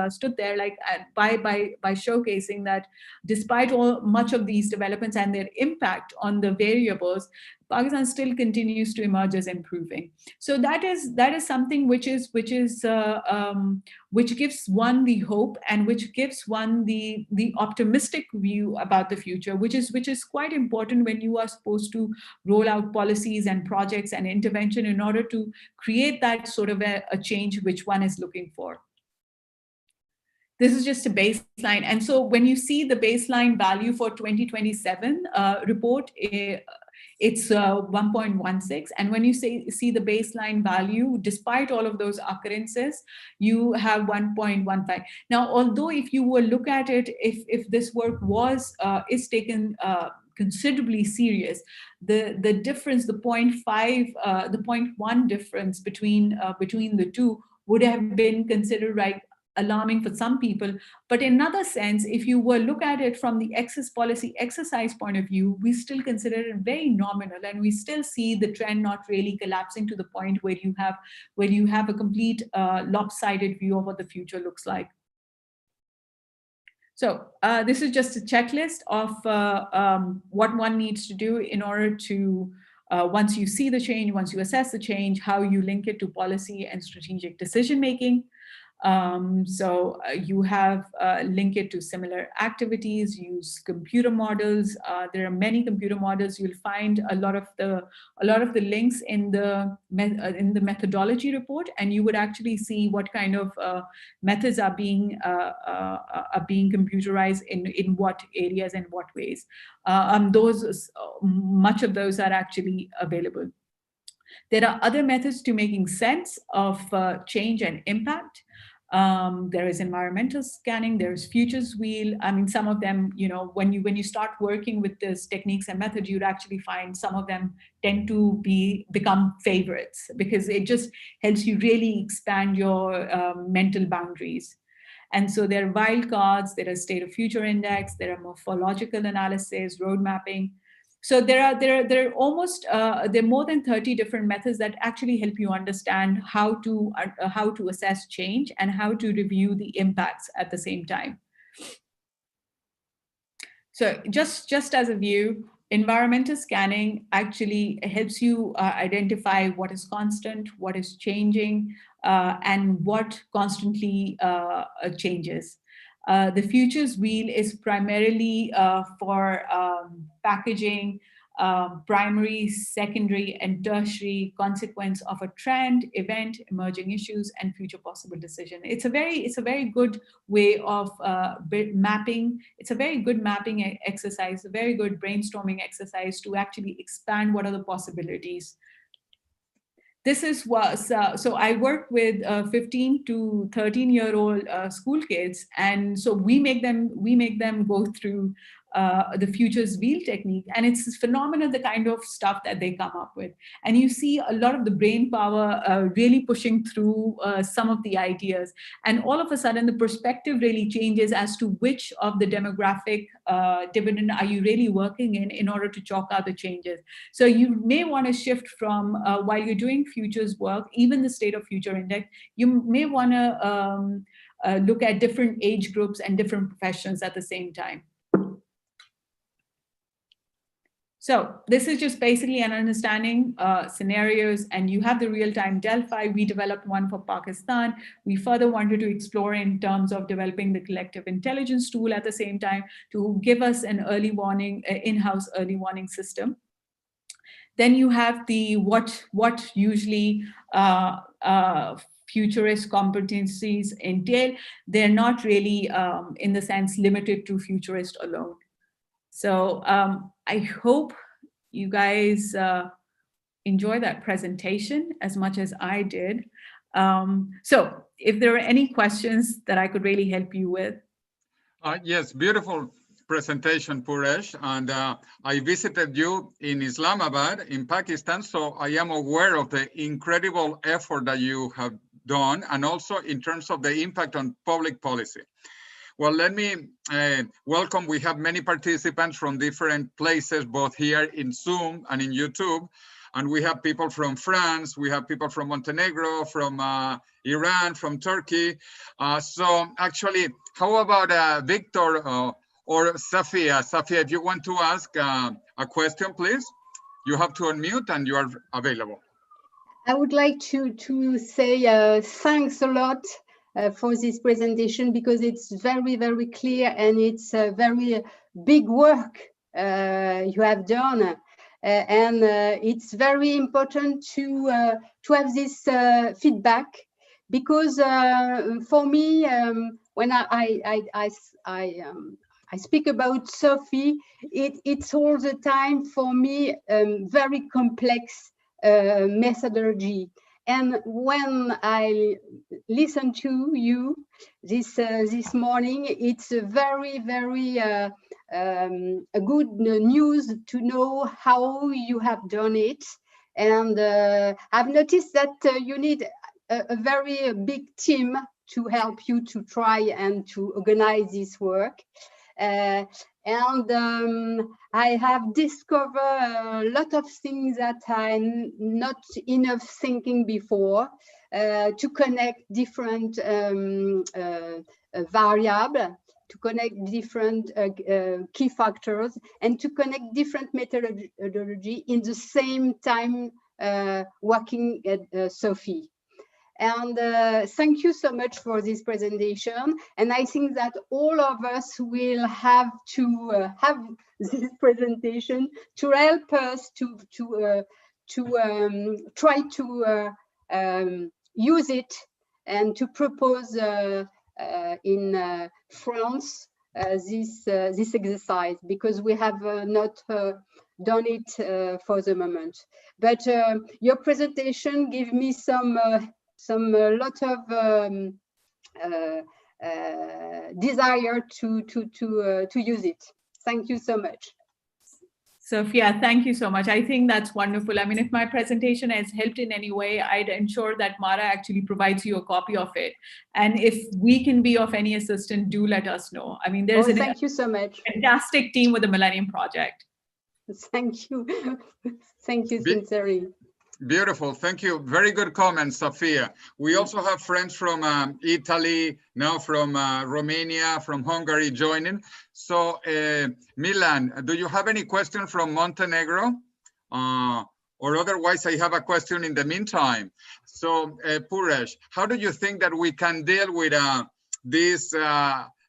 stood there like by showcasing that despite much of these developments and their impact on the variables, Pakistan still continues to emerge as improving. So that is something which gives one the hope and which gives one the optimistic view about the future, which is quite important when you are supposed to roll out policies and projects and intervention in order to create that sort of a change which one is looking for. This is just a baseline. And so when you see the baseline value for 2027 report, it's 1.16. And when you see the baseline value, despite all of those occurrences, you have 1.15. Now, although if you will look at it, if this work is taken considerably serious, the difference, the 0.5, the 0.1 difference between the two would have been considered like alarming for some people. But in another sense, if you were look at it from the excess policy exercise point of view, we still consider it very nominal, and we still see the trend not really collapsing to the point where you have a complete lopsided view of what the future looks like. So this is just a checklist of what one needs to do in order to, once you see the change, once you assess the change, how you link it to policy and strategic decision-making. So you have link it to similar activities, use computer models. There are many computer models. You'll find a lot of the links in the methodology report, and you would actually see what kind of methods are being computerized in what areas and what ways. Much of those are actually available. There are other methods to making sense of change and impact. There is environmental scanning, there's futures wheel. I mean, some of them, when you start working with these techniques and methods, you'd actually find some of them tend to become favorites, because it just helps you really expand your mental boundaries. And so there are wildcards, there are state of future index, there are morphological analysis, road mapping. So there are more than 30 different methods that actually help you understand how to assess change and how to review the impacts at the same time. So just as a view, environmental scanning actually helps you identify what is constant, what is changing, and what constantly changes. The futures wheel is primarily for packaging, primary, secondary, and tertiary consequence of a trend, event, emerging issues, and future possible decision. It's a very good way of mapping. It's a very good mapping exercise, a very good brainstorming exercise to actually expand what are the possibilities. This is what, so I work with 15 to 13-year-old school kids, and so we make them go through the Futures Wheel technique, and it's phenomenal the kind of stuff that they come up with. And you see a lot of the brain power really pushing through some of the ideas, and all of a sudden the perspective really changes as to which of the demographic dividend are you really working in order to chalk out the changes. So you may want to shift from while you're doing futures work, even the State of Future Index, you may want to look at different age groups and different professions at the same time. So this is just basically an understanding scenarios, and you have the real-time Delphi. We developed one for Pakistan. We further wanted to explore in terms of developing the collective intelligence tool at the same time to give us an early warning, in-house early warning system. Then you have the what usually futurist competencies entail. They're not really, in the sense, limited to futurist alone. So I hope you guys enjoy that presentation as much as I did. So if there are any questions that I could really help you with. Yes, beautiful presentation, Puruesh. And I visited you in Islamabad, in Pakistan, so I am aware of the incredible effort that you have done, and also in terms of the impact on public policy. Well, let me welcome. We have many participants from different places, both here in Zoom and in YouTube. And we have people from France, we have people from Montenegro, from Iran, from Turkey. So actually, how about Victor or Safia? Safia, if you want to ask a question, please, you have to unmute and you are available. I would like to say thanks a lot for this presentation, because it's very, very clear, and it's a very big work you have done. And it's very important to have this feedback, because for me, when I speak about Sophie, it's all the time for me very complex methodology. And when I listen to you this morning, it's a very, very a good news to know how you have done it. And I've noticed that you need a very big team to help you to try and to organize this work. And I have discovered a lot of things that I'm not enough thinking before, to connect different variables, to connect different key factors, and to connect different methodology in the same time working at Sophie. And thank you so much for this presentation. And I think that all of us will have to have this presentation to help us to try to use it and to propose in France this exercise, because we have not done it for the moment. But your presentation gave me some lot of desire to use it. Thank you so much. Sophia, thank you so much. I think that's wonderful. I mean, if my presentation has helped in any way, I'd ensure that Mara actually provides you a copy of it. And if we can be of any assistance, do let us know. I mean, there's thank you so much. Fantastic team with the Millennium Project. Thank you. Thank you, sincerely. Beautiful. Thank you. Very good comments, Sophia. We also have friends from Italy, now from Romania, from Hungary joining. So Milan, do you have any question from Montenegro? Or otherwise, I have a question in the meantime. So Puruesh, how do you think that we can deal with this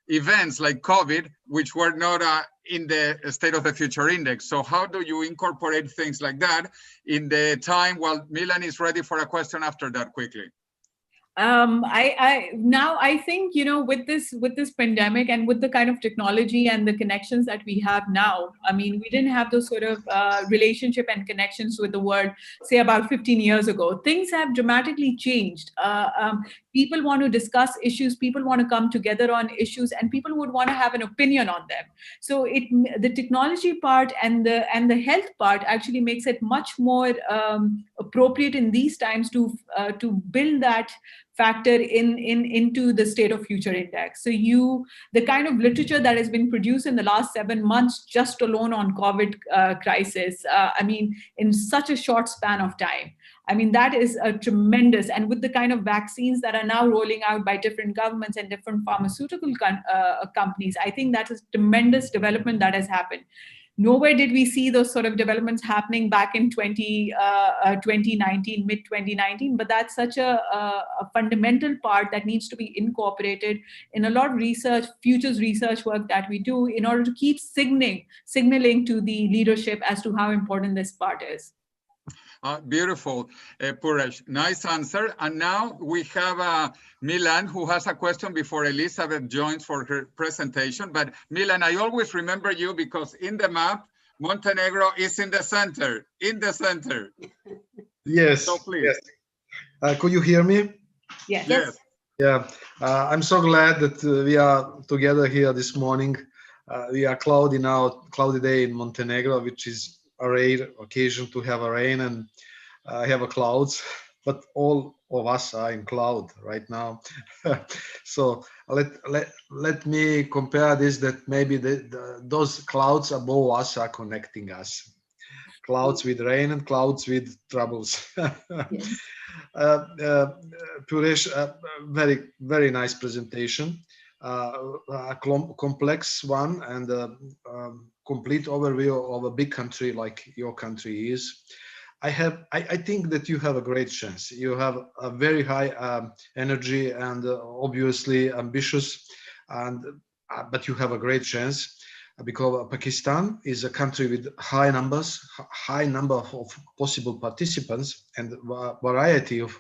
events like COVID, which were not in the State of the Future Index. So how do you incorporate things like that in the time while Milan is ready for a question after that quickly? I think, you know, with this pandemic and with the kind of technology and the connections that we have now, I mean, we didn't have those sort of relationship and connections with the world, say about 15 years ago. Things have dramatically changed. People want to discuss issues, people want to come together on issues, and people would want to have an opinion on them. So the technology part and the health part actually makes it much more appropriate in these times to build that factor into the State of Future Index. So the kind of literature that has been produced in the last 7 months just alone on COVID crisis, I mean, in such a short span of time, I mean, that is a tremendous, and with the kind of vaccines that are now rolling out by different governments and different pharmaceutical companies, I think that is tremendous development that has happened. Nowhere did we see those sort of developments happening back in 2019, mid-2019, but that's such a fundamental part that needs to be incorporated in a lot of research, futures research work that we do in order to keep signaling to the leadership as to how important this part is. Beautiful, Puruesh. Nice answer. And now we have Milan, who has a question before Elizabeth joins for her presentation. But Milan, I always remember you because in the map, Montenegro is in the center, Yes. So please. Yes. Could you hear me? Yes. Yes. Yeah. I'm so glad that we are together here this morning. We are cloudy day in Montenegro, which is a rare occasion to have a rain and have a clouds, but all of us are in cloud right now. So let me compare this, that maybe those clouds above us are connecting us. Clouds with rain and clouds with troubles. Yes. Puruesh, very, very nice presentation. A complex one and complete overview of a big country like your country is. I think that you have a great chance. You have a very high energy and obviously ambitious, but you have a great chance because Pakistan is a country with high number of possible participants and a variety of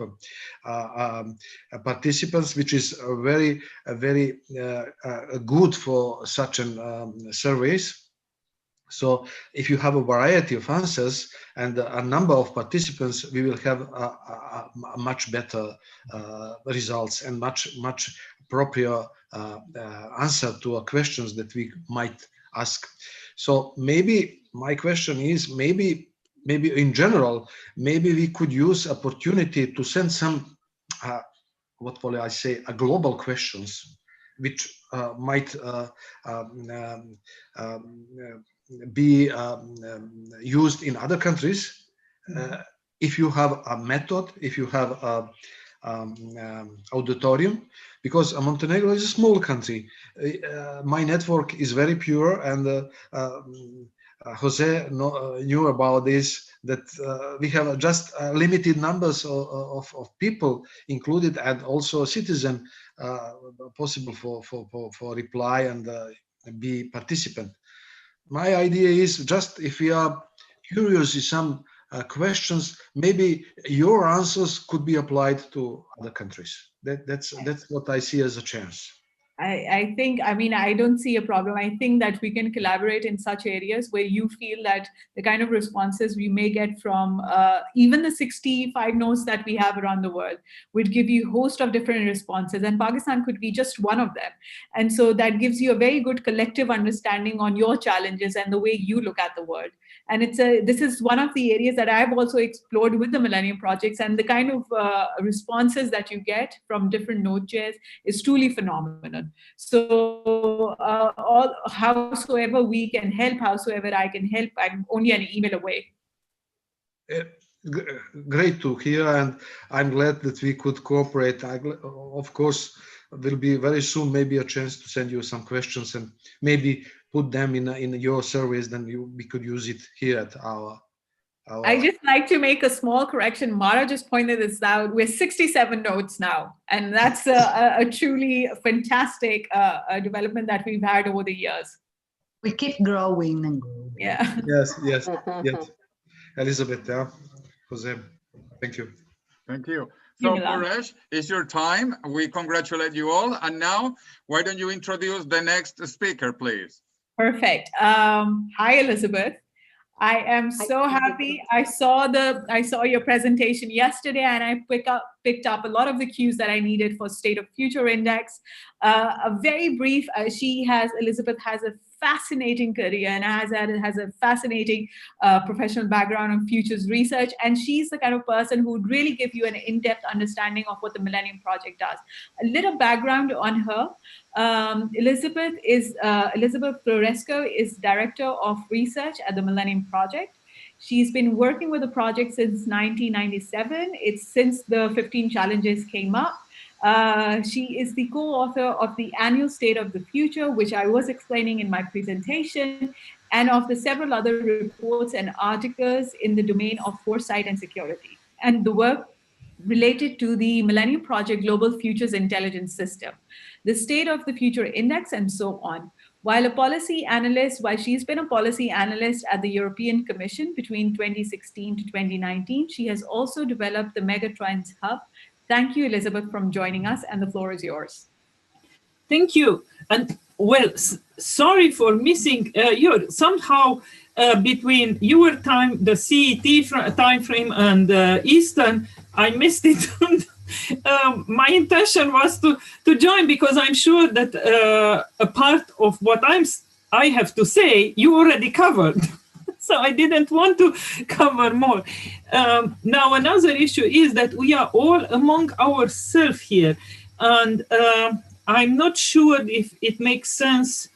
participants, which is very good for such surveys. So if you have a variety of answers and a number of participants, we will have a much better results and much appropriate answer to our questions that we might ask. So maybe my question is, maybe in general, maybe we could use opportunity to send some, what will I say, global questions, which might be used in other countries. If you have a method, if you have a auditorium, because Montenegro is a small country. My network is very pure, and Jose knew about this, that we have just limited numbers of people included, and also citizen possible for reply and be participant. My idea is just if we are curious in some questions, maybe your answers could be applied to other countries. That's what I see as a chance. I think, I mean, I don't see a problem. I think that we can collaborate in such areas where you feel that the kind of responses we may get from even the 65 nodes that we have around the world would give you a host of different responses, and Pakistan could be just one of them. And so that gives you a very good collective understanding on your challenges and the way you look at the world. And this is one of the areas that I've also explored with the Millennium projects, and the kind of responses that you get from different node chairs is truly phenomenal. So howsoever we can help, howsoever I can help, I'm only an email away. Great to hear, and I'm glad that we could cooperate. Of course, will be very soon maybe a chance to send you some questions and maybe put them in your surveys, then we could use it here at our I just like to make a small correction. Mara just pointed this out. We're 67 nodes now, and that's a truly fantastic development that we've had over the years. We keep growing and growing. Yeah. Yes. Elizabeth, Jose, thank you. Thank you. So Puruesh, it's your time. We congratulate you all. And now, why don't you introduce the next speaker, please? Perfect. Hi, Elizabeth. I am so happy. I saw your presentation yesterday, and I picked up a lot of the cues that I needed for State of Future Index. A very brief. Elizabeth has a fascinating career and has a fascinating professional background on futures research, and she's the kind of person who would really give you an in-depth understanding of what the Millennium Project does. A little background on her. Elizabeth Florescu is Director of Research at the Millennium Project. She's been working with the project since 1997. It's since the 15 challenges came up. She is the co-author of the annual State of the Future, which I was explaining in my presentation, and of the several other reports and articles in the domain of foresight and security, and the work related to the Millennium Project Global Futures Intelligence System, the State of the Future Index, and so on. While she's been a policy analyst at the European Commission between 2016 to 2019, she has also developed the Megatrends Hub. Thank you, Elizabeth, for joining us, and the floor is yours. Thank you. And well, sorry for missing you. Somehow between your time, the CET time frame, and Eastern, I missed it. My intention was to join, because I'm sure that a part of what I have to say, you already covered. So I didn't want to cover more. Now, another issue is that we are all among ourselves here. And I'm not sure if it makes sense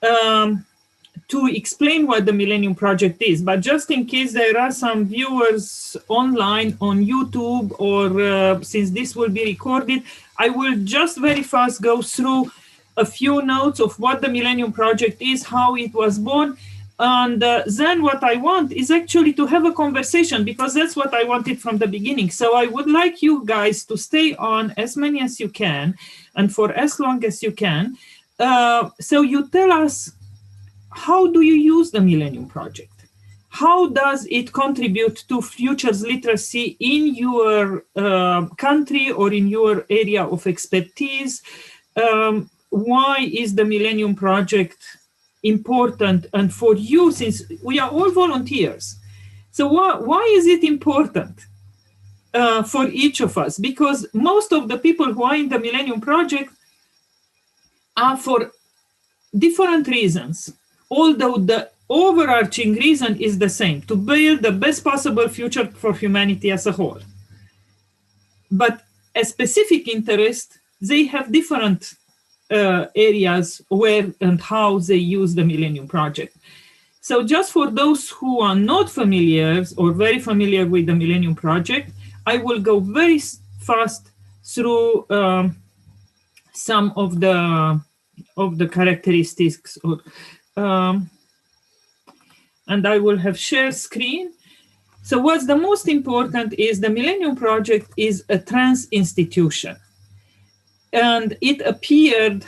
to explain what the Millennium Project is. But just in case there are some viewers online on YouTube, or since this will be recorded, I will just very fast go through a few notes of what the Millennium Project is, how it was born. And then what I want is actually to have a conversation, because that's what I wanted from the beginning. So I would like you guys to stay on as many as you can and for as long as you can. So you tell us, how do you use the Millennium Project? How does it contribute to futures literacy in your country or in your area of expertise? Why is the Millennium Project important? And for you, since we are all volunteers, so why is it important for each of us? Because most of the people who are in the Millennium Project are for different reasons, although the overarching reason is the same: to build the best possible future for humanity as a whole. But a specific interest, they have different areas where and how they use the Millennium Project. So just for those who are not familiar or very familiar with the Millennium Project, I will go very fast through some of the characteristics. And I will have share screen. So what's the most important is the Millennium Project is a trans institution. And it appeared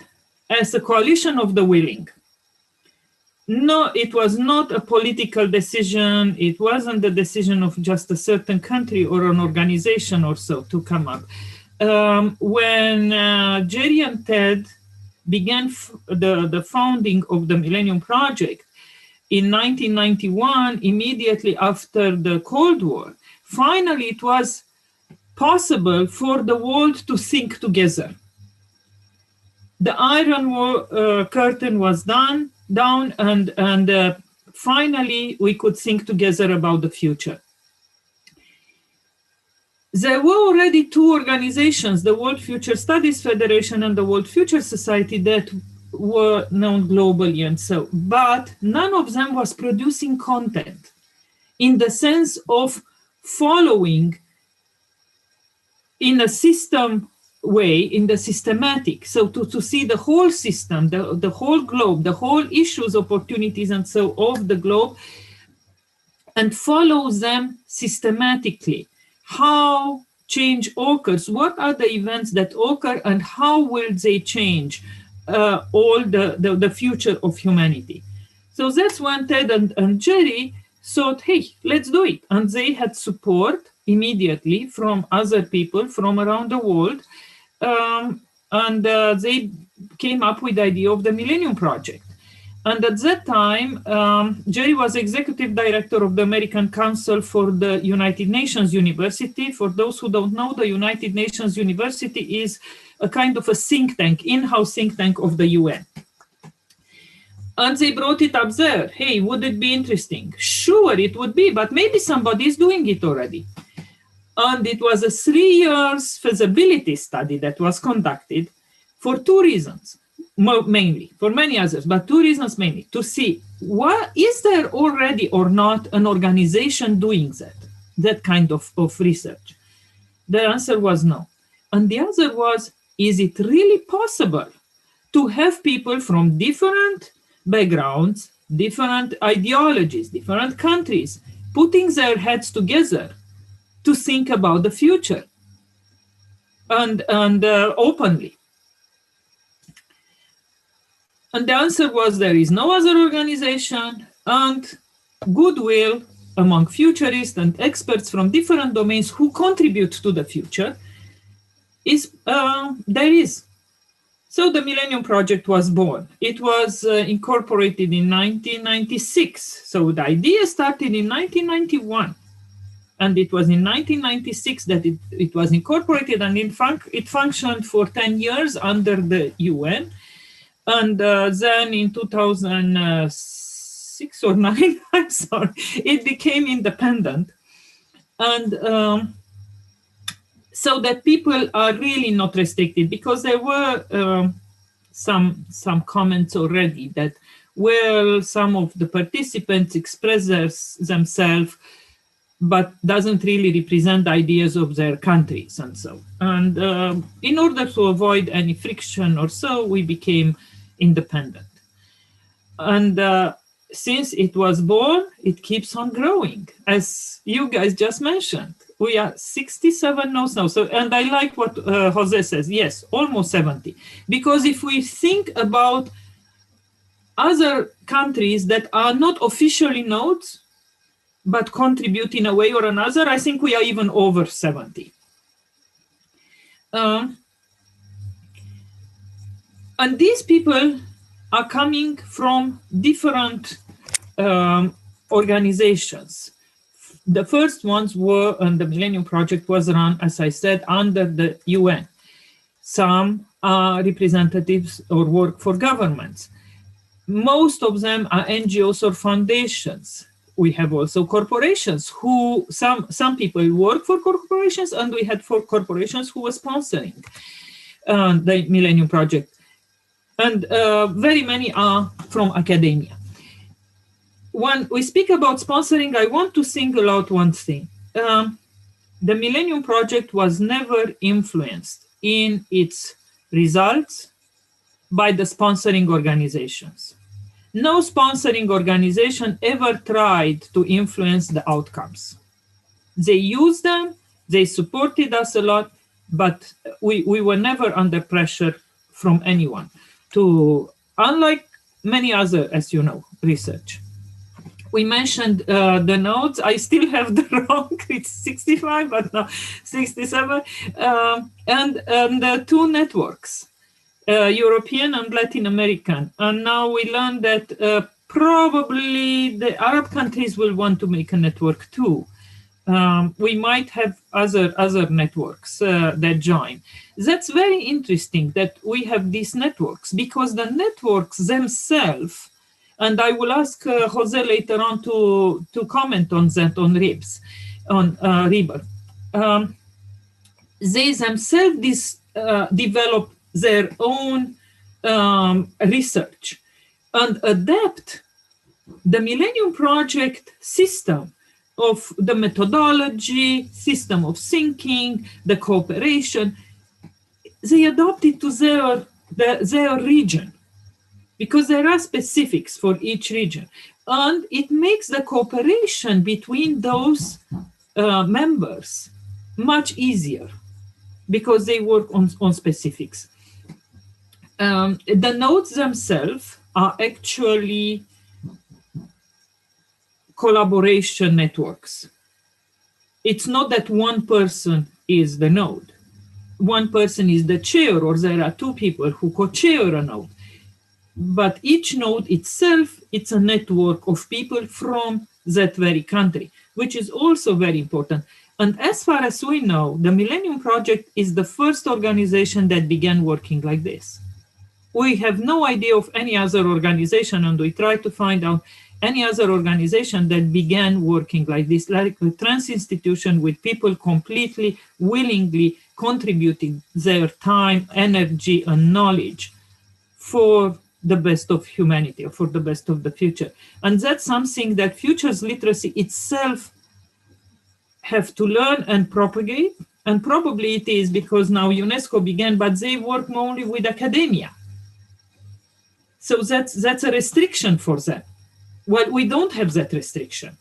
as a coalition of the willing. No, it was not a political decision. It wasn't the decision of just a certain country or an organization or so to come up. When Jerry and Ted began the founding of the Millennium Project in 1991, immediately after the Cold War, finally it was possible for the world to think together. The Iron Curtain was down, and finally we could think together about the future. There were already two organizations, the World Future Studies Federation and the World Future Society, that were known globally, and so, but none of them was producing content in the sense of following in a system way, in the systematic, so to see the whole system, the whole globe, the whole issues, opportunities, and so of the globe, and follow them systematically. How change occurs, what are the events that occur, and how will they change all the future of humanity. So that's when Ted and Jerry thought, hey, let's do it. And they had support immediately from other people from around the world. And they came up with the idea of the Millennium Project. And at that time, Jerry was executive director of the American Council for the United Nations University. For those who don't know, the United Nations University is a kind of a think tank, in-house think tank of the UN. And they brought it up there. Hey, would it be interesting? Sure, it would be, but maybe somebody is doing it already. And it was a 3-year feasibility study that was conducted for 2 reasons. Mainly, for many others, but 2 reasons mainly, to see what is there already or not an organization doing that kind of research. The answer was no. And the answer was, is it really possible to have people from different backgrounds, different ideologies, different countries, putting their heads together to think about the future and openly? And the answer was, there is no other organization, and goodwill among futurists and experts from different domains who contribute to the future there is. So the Millennium Project was born. It was incorporated in 1996. So the idea started in 1991. And it was in 1996 that it was incorporated, and it functioned for 10 years under the UN. And then in 2006 or 9, I'm sorry, it became independent. And so that people are really not restricted, because there were some comments already that, well, some of the participants express themselves, but doesn't really represent ideas of their countries and so. And in order to avoid any friction or so, we became independent. And since it was born, it keeps on growing. As you guys just mentioned, we are 67 nodes now. So, and I like what Jose says, yes, almost 70. Because if we think about other countries that are not officially nodes, but contribute in a way or another, I think we are even over 70. And these people are coming from different organizations. The first ones were, and the Millennium Project was run, as I said, under the UN. Some are representatives or work for governments. Most of them are NGOs or foundations. We have also corporations who, some people work for corporations, and we had 4 corporations who were sponsoring the Millennium Project. And very many are from academia. When we speak about sponsoring, I want to single out one thing. The Millennium Project was never influenced in its results by the sponsoring organizations. No sponsoring organization ever tried to influence the outcomes. They used them, they supported us a lot, but we were never under pressure from anyone to, unlike many other, as you know, research. We mentioned the nodes. I still have the wrong, it's 65, but no, 67. And the 2 networks, European and Latin American. And now we learn that probably the Arab countries will want to make a network too. We might have other networks that join. That's very interesting that we have these networks, because the networks themselves, and I will ask Jose later on to comment on that on RIBER. They themselves develop their own research and adapt the Millennium Project system of the methodology, system of thinking, the cooperation. They adopt it to their region, because there are specifics for each region. And it makes the cooperation between those members much easier because they work on specifics. The nodes themselves are actually collaboration networks. It's not that one person is the node. One person is the chair, or there are two people who co-chair a node. But each node itself, it's a network of people from that very country, which is also very important. And as far as we know, the Millennium Project is the first organization that began working like this. We have no idea of any other organization, and we try to find out any other organization that began working like this, like a trans institution with people completely willingly contributing their time, energy, and knowledge for the best of humanity, or for the best of the future. And that's something that futures literacy itself have to learn and propagate. And probably it is because now UNESCO began, but they work only with academia. So that's a restriction for them. Well, we don't have that restriction.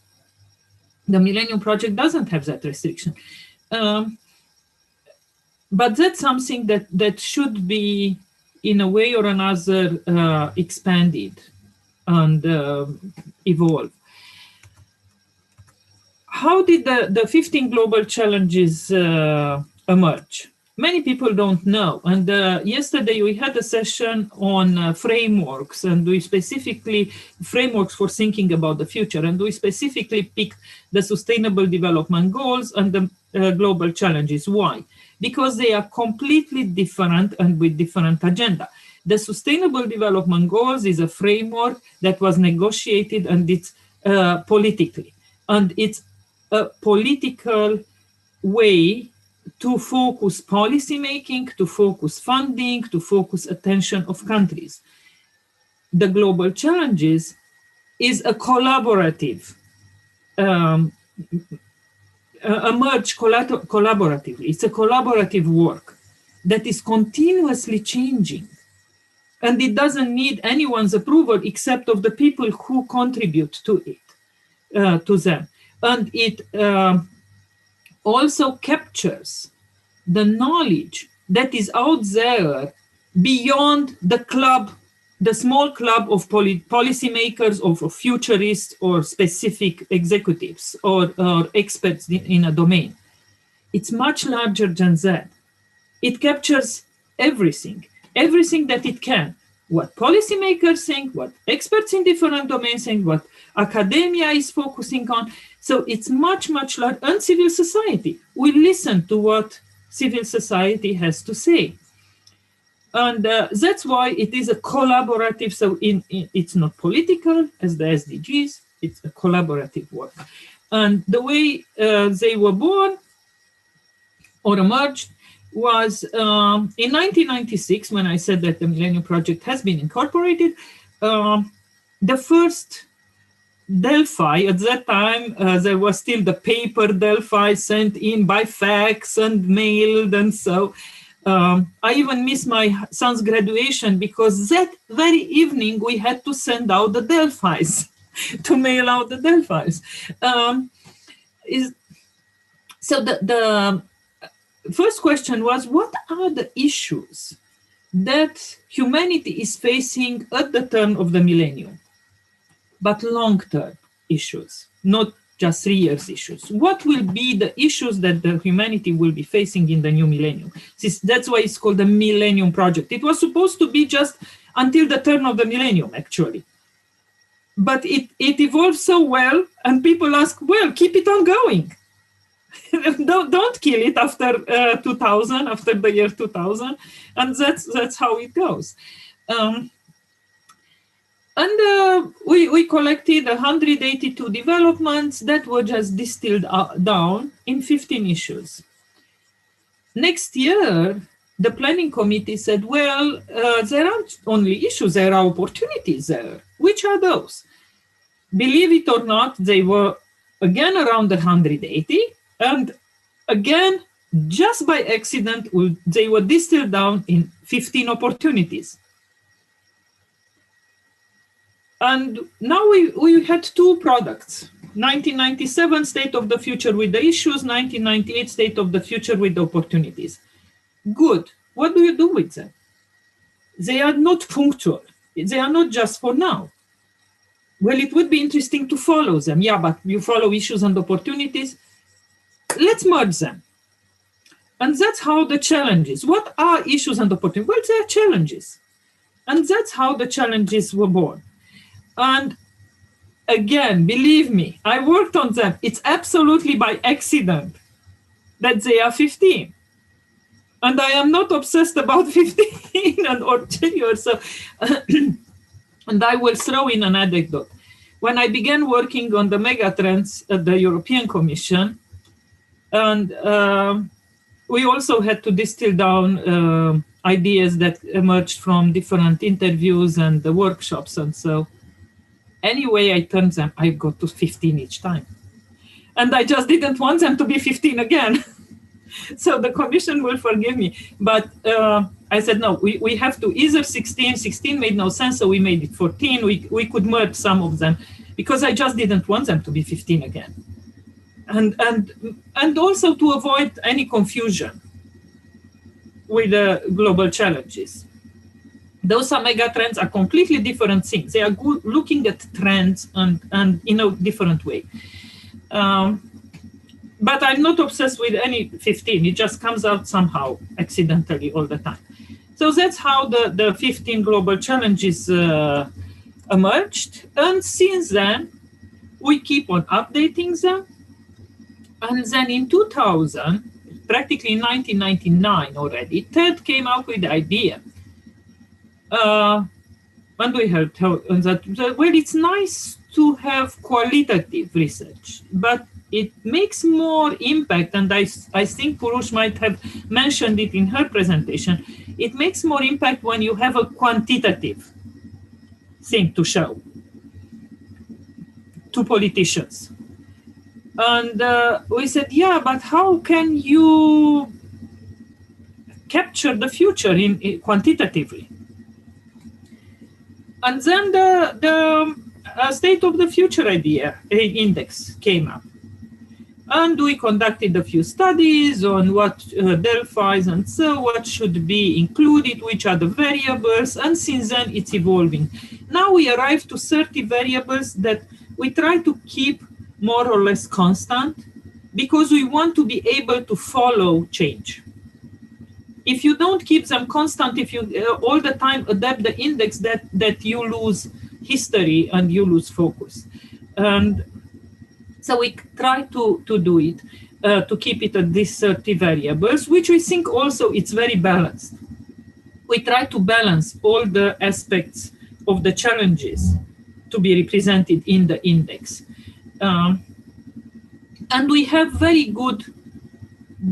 The Millennium Project doesn't have that restriction. But that's something that should be, in a way or another, expanded and evolve. How did the 15 global challenges emerge? Many people don't know. And yesterday we had a session on frameworks, and we specifically, frameworks for thinking about the future. And we specifically picked the Sustainable Development Goals and the global challenges. Why? Because they are completely different and with different agenda. The Sustainable Development Goals is a framework that was negotiated, and it's politically. And it's a political way to focus policy making, to focus funding, to focus attention of countries. The global challenges is a collaborative, emerge collaboratively. It's a collaborative work that is continuously changing. And it doesn't need anyone's approval except of the people who contribute to it, to them. And it also captures the knowledge that is out there beyond the club, the small club of policymakers, of futurists, or specific executives, or experts in a domain. It's much larger than that. It captures everything that it can. What policymakers think, what experts in different domains think, what academia is focusing on. So it's much, much larger. And civil society. We listen to what civil society has to say. And that's why it is a collaborative. So it's not political as the SDGs, it's a collaborative work. And the way they were born or emerged was in 1996, when I said that the Millennium Project has been incorporated. The first Delphi, at that time, there was still the paper Delphi sent in by fax and mailed, and so I even missed my son's graduation because that very evening we had to send out the Delphis, to mail out the Delphis. So the first question was, what are the issues that humanity is facing at the turn of the millennium? But long-term issues, not just 3 years issues. What will be the issues that the humanity will be facing in the new millennium? That's why it's called the Millennium Project. It was supposed to be just until the turn of the millennium, actually. But it evolved so well, and people ask, well, keep it on going. don't kill it after 2000, after the year 2000, and that's how it goes. And we collected 182 developments that were just distilled down in 15 issues. Next year, the planning committee said, well, there aren't only issues, there are opportunities there. Which are those? Believe it or not, they were again around 180, and again, just by accident, they were distilled down in 15 opportunities. And now we had two products. 1997 State of the Future with the Issues, 1998 State of the Future with the Opportunities. Good. What do you do with them? They are not punctual. They are not just for now. Well, it would be interesting to follow them. Yeah, but you follow issues and opportunities. Let's merge them. And that's how the challenges. What are issues and opportunities? Well, they are challenges. And that's how the challenges were born. And again, believe me, I worked on them. It's absolutely by accident that they are 15. And I am not obsessed about 15 or 20 or so. And I will throw in an anecdote. When I began working on the megatrends at the European Commission, and we also had to distill down ideas that emerged from different interviews and the workshops. And so anyway, I turned them, I got to 15 each time. And I just didn't want them to be 15 again. So the commission will forgive me. But I said, no, we have to either 16. 16 made no sense, so we made it 14. We could merge some of them because I just didn't want them to be 15 again. And also to avoid any confusion with the global challenges. Those are megatrends are completely different things. They are looking at trends and in a different way. But I'm not obsessed with any 15. It just comes out somehow accidentally all the time. So that's how the 15 global challenges emerged. And since then, we keep on updating them. And then in 2000, practically in 1999 already, Ted came up with the idea. And we heard that, well, it's nice to have qualitative research, but it makes more impact, and I think Puruesh might have mentioned it in her presentation, it makes more impact when you have a quantitative thing to show to politicians. And we said, yeah, but how can you capture the future in quantitatively? And then the State of the Future idea index came up. And we conducted a few studies on what Delphi's and so what should be included, which are the variables, and since then it's evolving. Now we arrived to 30 variables that we try to keep more or less constant because we want to be able to follow change. If you don't keep them constant, if you all the time adapt the index, that you lose history and you lose focus. And so we try to do it, to keep it at these 30 variables, which we think also it's very balanced. We try to balance all the aspects of the challenges to be represented in the index. And we have very good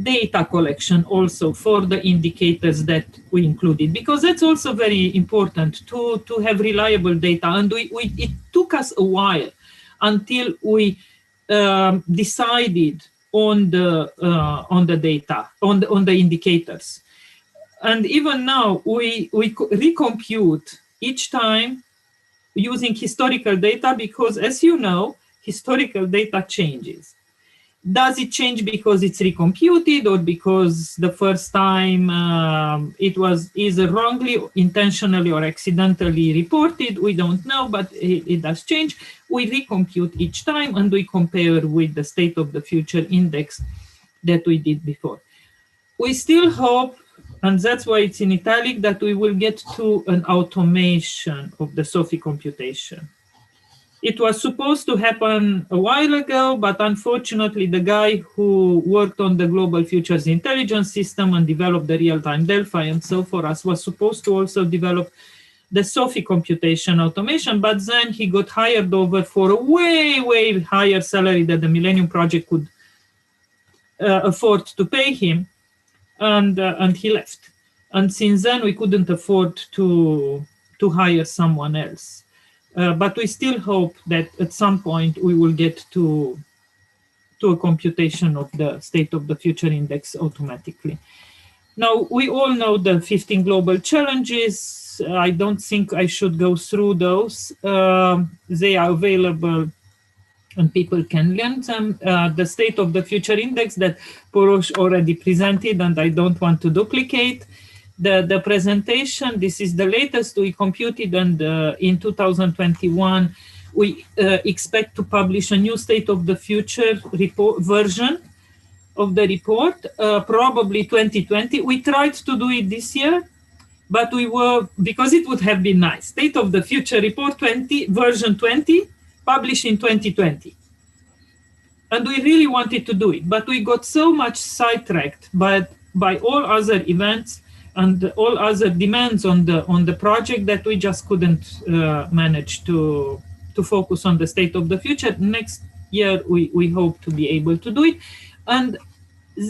data collection also for the indicators that we included, because that's also very important to have reliable data. And it took us a while until we decided on the data, on the indicators. And even now we recompute each time using historical data, because as you know, historical data changes. Does it change because it's recomputed or because the first time it was either wrongly, intentionally or accidentally reported? We don't know, but it does change. We recompute each time and we compare with the State of the Future index that we did before. We still hope, and that's why it's in italic, that we will get to an automation of the SOFI computation. It was supposed to happen a while ago, but unfortunately, the guy who worked on the Global Futures Intelligence System and developed the real-time Delphi and so for us was supposed to also develop the SOFI computation automation, but then he got hired over for a way, way higher salary that the Millennium Project could afford to pay him, and he left. And since then, we couldn't afford to hire someone else. But we still hope that at some point we will get to a computation of the State of the Future index automatically. Now, we all know the 15 global challenges. reports. I don't think I should go through those. They are available and people can learn them. The State of the Future Index that Puruesh already presented, and I don't want to duplicate the presentation. This is the latest we computed, and in 2021, we expect to publish a new State of the Future report version of the report, probably 2020. We tried to do it this year, but we were, because it would have been nice. State of the Future report 20, version 20, published in 2020. And we really wanted to do it, but we got so much sidetracked by all other events and all other demands on the project that we just couldn't manage to focus on the State of the Future. Next year, we hope to be able to do it. And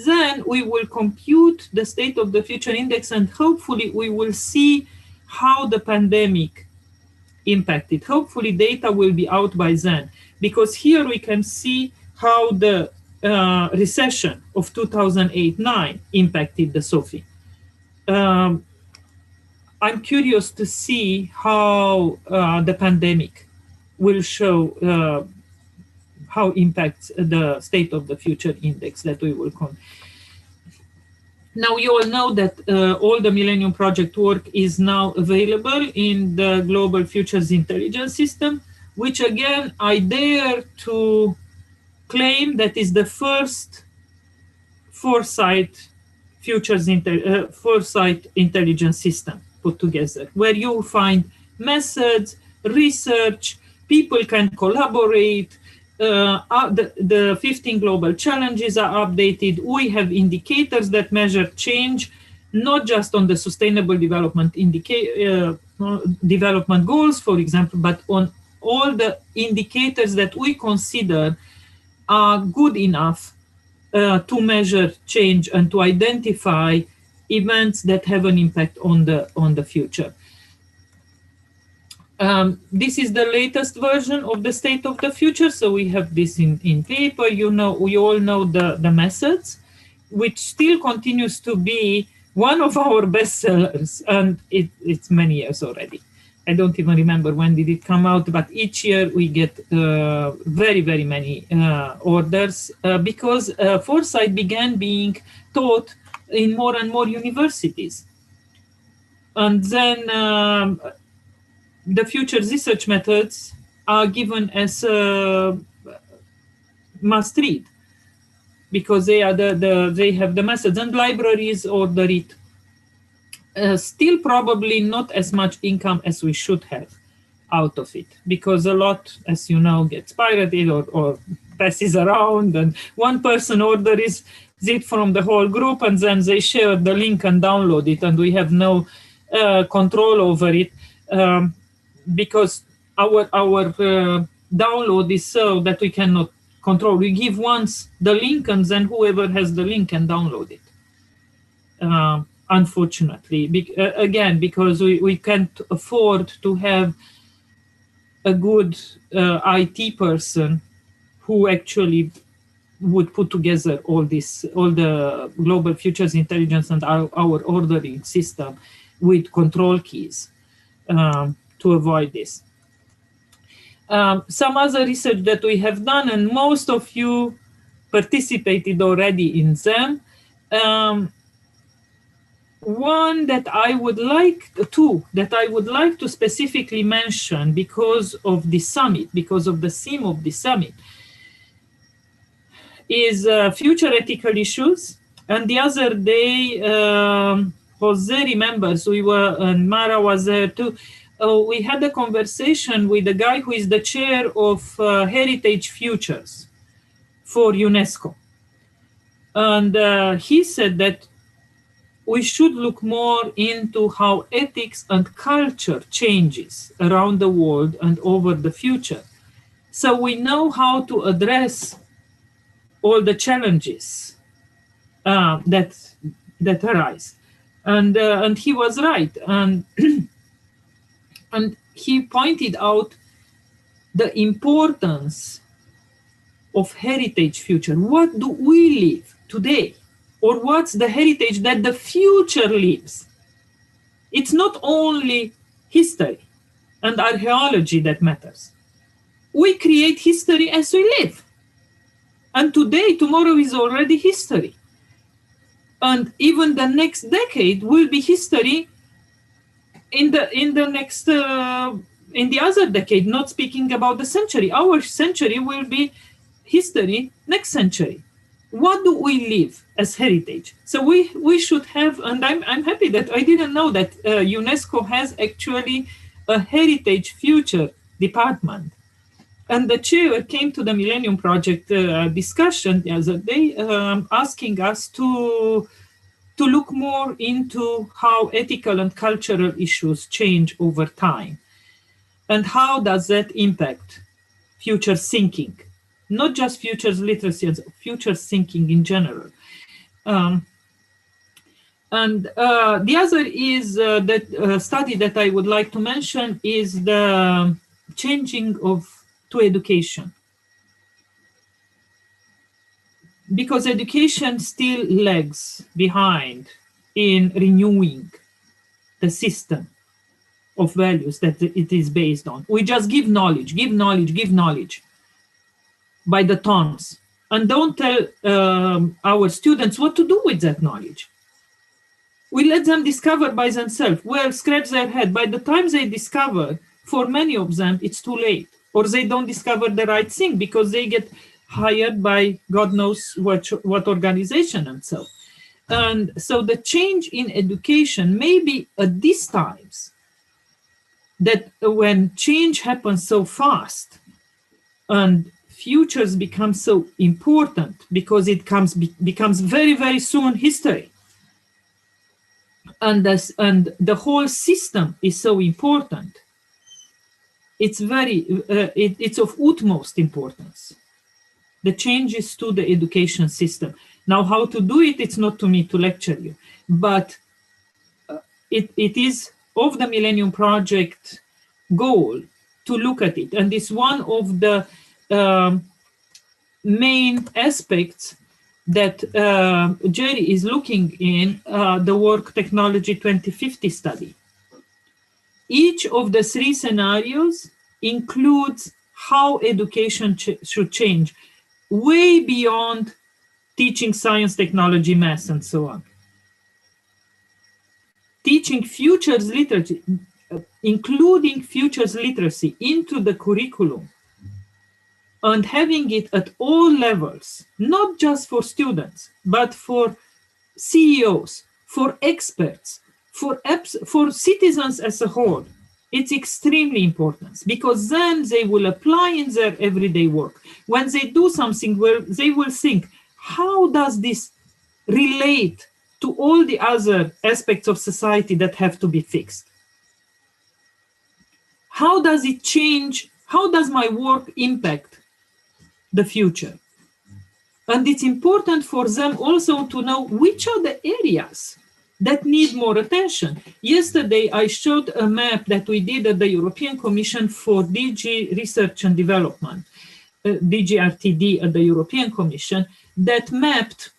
then we will compute the State of the Future Index, and hopefully we will see how the pandemic impacted. Hopefully data will be out by then, because here we can see how the recession of 2008-9 impacted the SOFI. I'm curious to see how the pandemic will show how impacts the State of the Future Index that we will call. Now, you all know that all the Millennium Project work is now available in the Global Futures Intelligence System, which again, I dare to claim that is the first foresight intelligence system put together, where you find methods, research, people can collaborate, the 15 global challenges are updated. We have indicators that measure change, not just on the sustainable development development goals, for example, but on all the indicators that we consider are good enough to measure change and to identify events that have an impact on the future. This is the latest version of the State of the Future. So we have this in paper. You know, we all know the methods, which still continues to be one of our bestsellers, and it's many years already. I don't even remember when did it come out, but each year we get very, very many orders because foresight began being taught in more and more universities. And then the future research methods are given as must read because they are they have the methods, and libraries order it. Still probably not as much income as we should have out of it, because a lot, as you know, gets pirated or passes around, and one person orders it from the whole group, and then they share the link and download it, and we have no control over it. Because our download is so that we cannot control. We give once the link, and then whoever has the link can download it. Unfortunately, again, because we can't afford to have a good IT person who actually would put together all the global futures intelligence and our ordering system with control keys. To avoid this. Some other research that we have done, and most of you participated already in them. One that I would like to specifically mention because of the summit, because of the theme of the summit, is future ethical issues. And the other day, Jose remembers, and Mara was there too. We had a conversation with the guy who is the chair of Heritage Futures for UNESCO. And he said that we should look more into how ethics and culture changes around the world and over the future. So we know how to address all the challenges that arise. And he was right. And he pointed out the importance of heritage future. What do we live today? Or what's the heritage that the future lives? It's not only history and archaeology that matters. We create history as we live. And today, tomorrow is already history. And even the next decade will be history in the other decade, not speaking about the century. Our century will be history next century. What do we leave as heritage? So we should have, and I'm happy that I didn't know that UNESCO has actually a heritage future department. And the chair came to the Millennium Project discussion the other day, asking us to look more into how ethical and cultural issues change over time. And how does that impact future thinking? Not just futures literacy, future thinking in general. The other is that study that I would like to mention is the changing to education. Because education still lags behind in renewing the system of values that it is based on. We just give knowledge by the tons, and don't tell our students what to do with that knowledge. We let them discover by themselves. Well, scratch their head. By the time they discover, for many of them, it's too late. Or they don't discover the right thing because they get hired by God knows what organization and so. And so the change in education, maybe at these times, that when change happens so fast and futures become so important because it becomes very, very soon history. And the whole system is so important. It's it's of utmost importance. The changes to the education system. Now, how to do it, it's not to me to lecture you, but it is of the Millennium Project goal to look at it. And it's one of the main aspects that Jerry is looking in the Work Technology 2050 study. Each of the three scenarios includes how education should change, way beyond teaching science, technology, math, and so on. Teaching futures literacy, including futures literacy into the curriculum, and having it at all levels, not just for students, but for CEOs, for experts, for citizens as a whole. It's extremely important because then they will apply in their everyday work. When they do something where they will think, how does this relate to all the other aspects of society that have to be fixed? How does it change? How does my work impact the future? And it's important for them also to know which are the areas that need more attention. Yesterday, I showed a map that we did at the European Commission for DG Research and Development, DG RTD at the European Commission, that mapped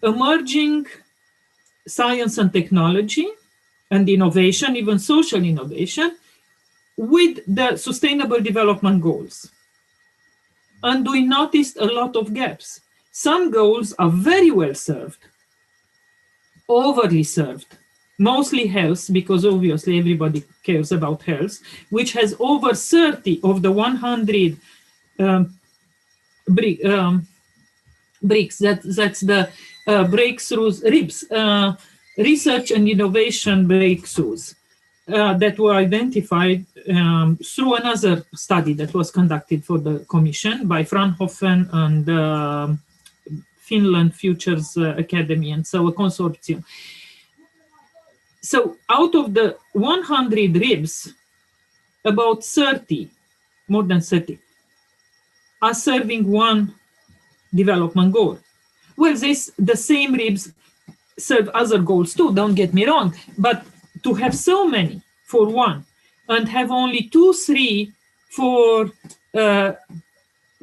emerging science and technology and innovation, even social innovation, with the Sustainable Development Goals. And we noticed a lot of gaps. Some goals are very well served, overly served, mostly health, because obviously everybody cares about health, which has over 30 of the 100 bricks. That's the breakthroughs, RIBS, research and innovation breakthroughs that were identified through another study that was conducted for the Commission by Fraunhofen and Finland Futures Academy, and so a consortium. So out of the 100 RIBs, about 30, more than 30, are serving one development goal. Well, the same RIBs serve other goals too, don't get me wrong, but to have so many for one and have only 2, 3 for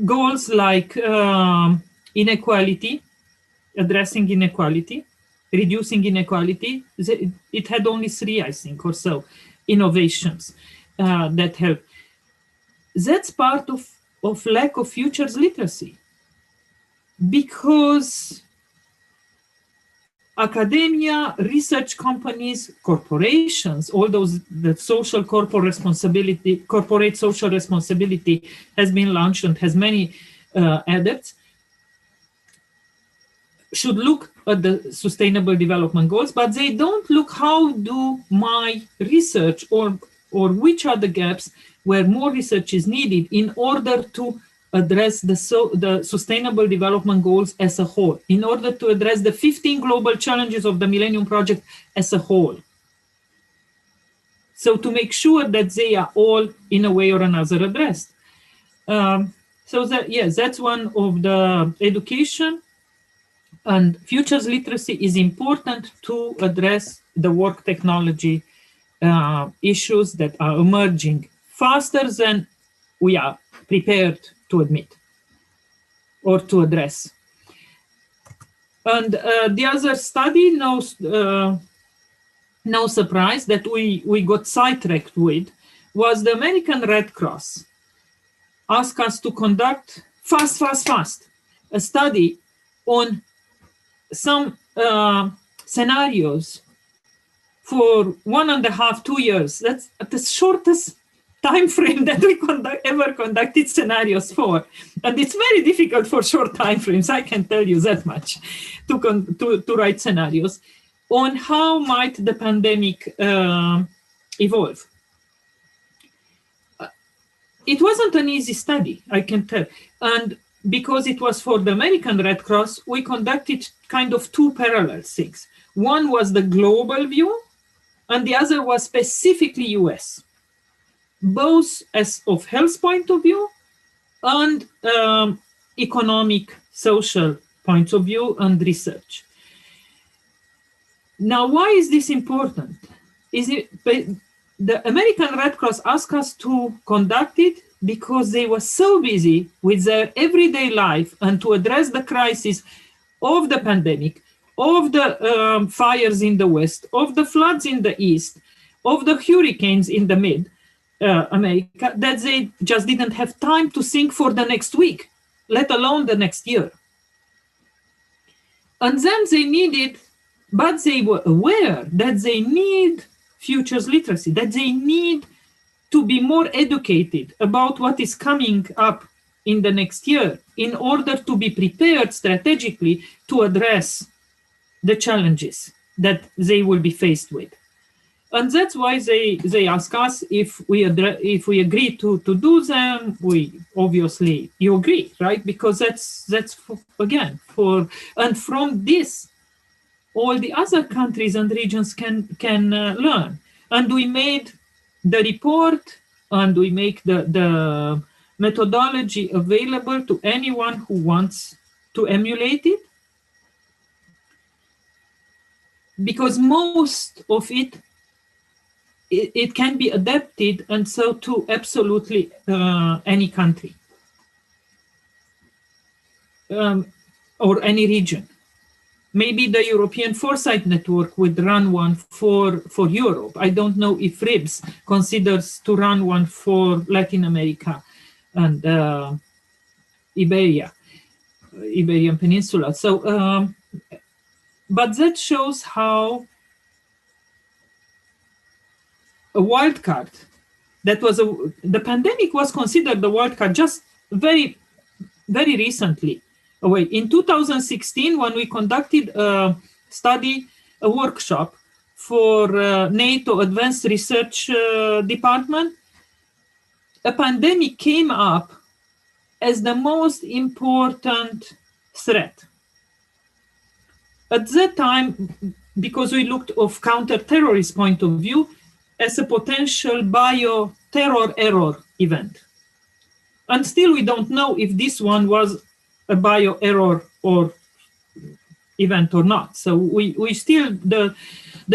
goals like inequality, addressing inequality, reducing inequality. It had only 3, I think, or so. innovations that help. That's part of lack of futures literacy, because academia, research companies, corporations, all those, the social corporate social responsibility has been launched and has many adepts, should look at the Sustainable Development Goals, but they don't look how do my research or which are the gaps where more research is needed in order to address the Sustainable Development Goals as a whole, in order to address the 15 global challenges of the Millennium Project as a whole. So to make sure that they are all in a way or another addressed. So that, yes, that's one of the education. And futures literacy is important to address the work technology issues that are emerging faster than we are prepared to admit or to address. And the other study, no surprise that we got sidetracked with, was the American Red Cross asked us to conduct fast a study on some scenarios for 1.5 to 2 years. That's the shortest time frame that we ever conducted scenarios for, and it's very difficult for short time frames. I can tell you that much to write scenarios on how might the pandemic evolve. It wasn't an easy study, I can tell, and because it was for the American Red Cross, we conducted kind of two parallel things. One was the global view, and the other was specifically US, both as of health point of view and economic, social points of view and research. Now, why is this important? The American Red Cross asked us to conduct it because they were so busy with their everyday life and to address the crisis of the pandemic, of the fires in the West, of the floods in the East, of the hurricanes in the mid-America, that they just didn't have time to think for the next week, let alone the next year. And then they needed, but they were aware that they need futures literacy, that they need to be more educated about what is coming up in the next year in order to be prepared strategically to address the challenges that they will be faced with. And that's why they ask us if we agree to do them. We obviously, you agree, right? Because that's again for, and from this, all the other countries and regions can learn. And we made the report and we make the methodology available to anyone who wants to emulate it, because most of it can be adapted, and so to absolutely any country or any region. Maybe the European Foresight Network would run one for Europe. I don't know if RIBS considers to run one for Latin America and Iberian Peninsula. So, but that shows how a wild card that was the pandemic was considered the wild card just very, very recently. In 2016, when we conducted a workshop for NATO Advanced Research Department, a pandemic came up as the most important threat. At that time, because we looked of counter-terrorist point of view, as a potential bio-terror error event. And still we don't know if this one was a bio error or event or not. So we still, the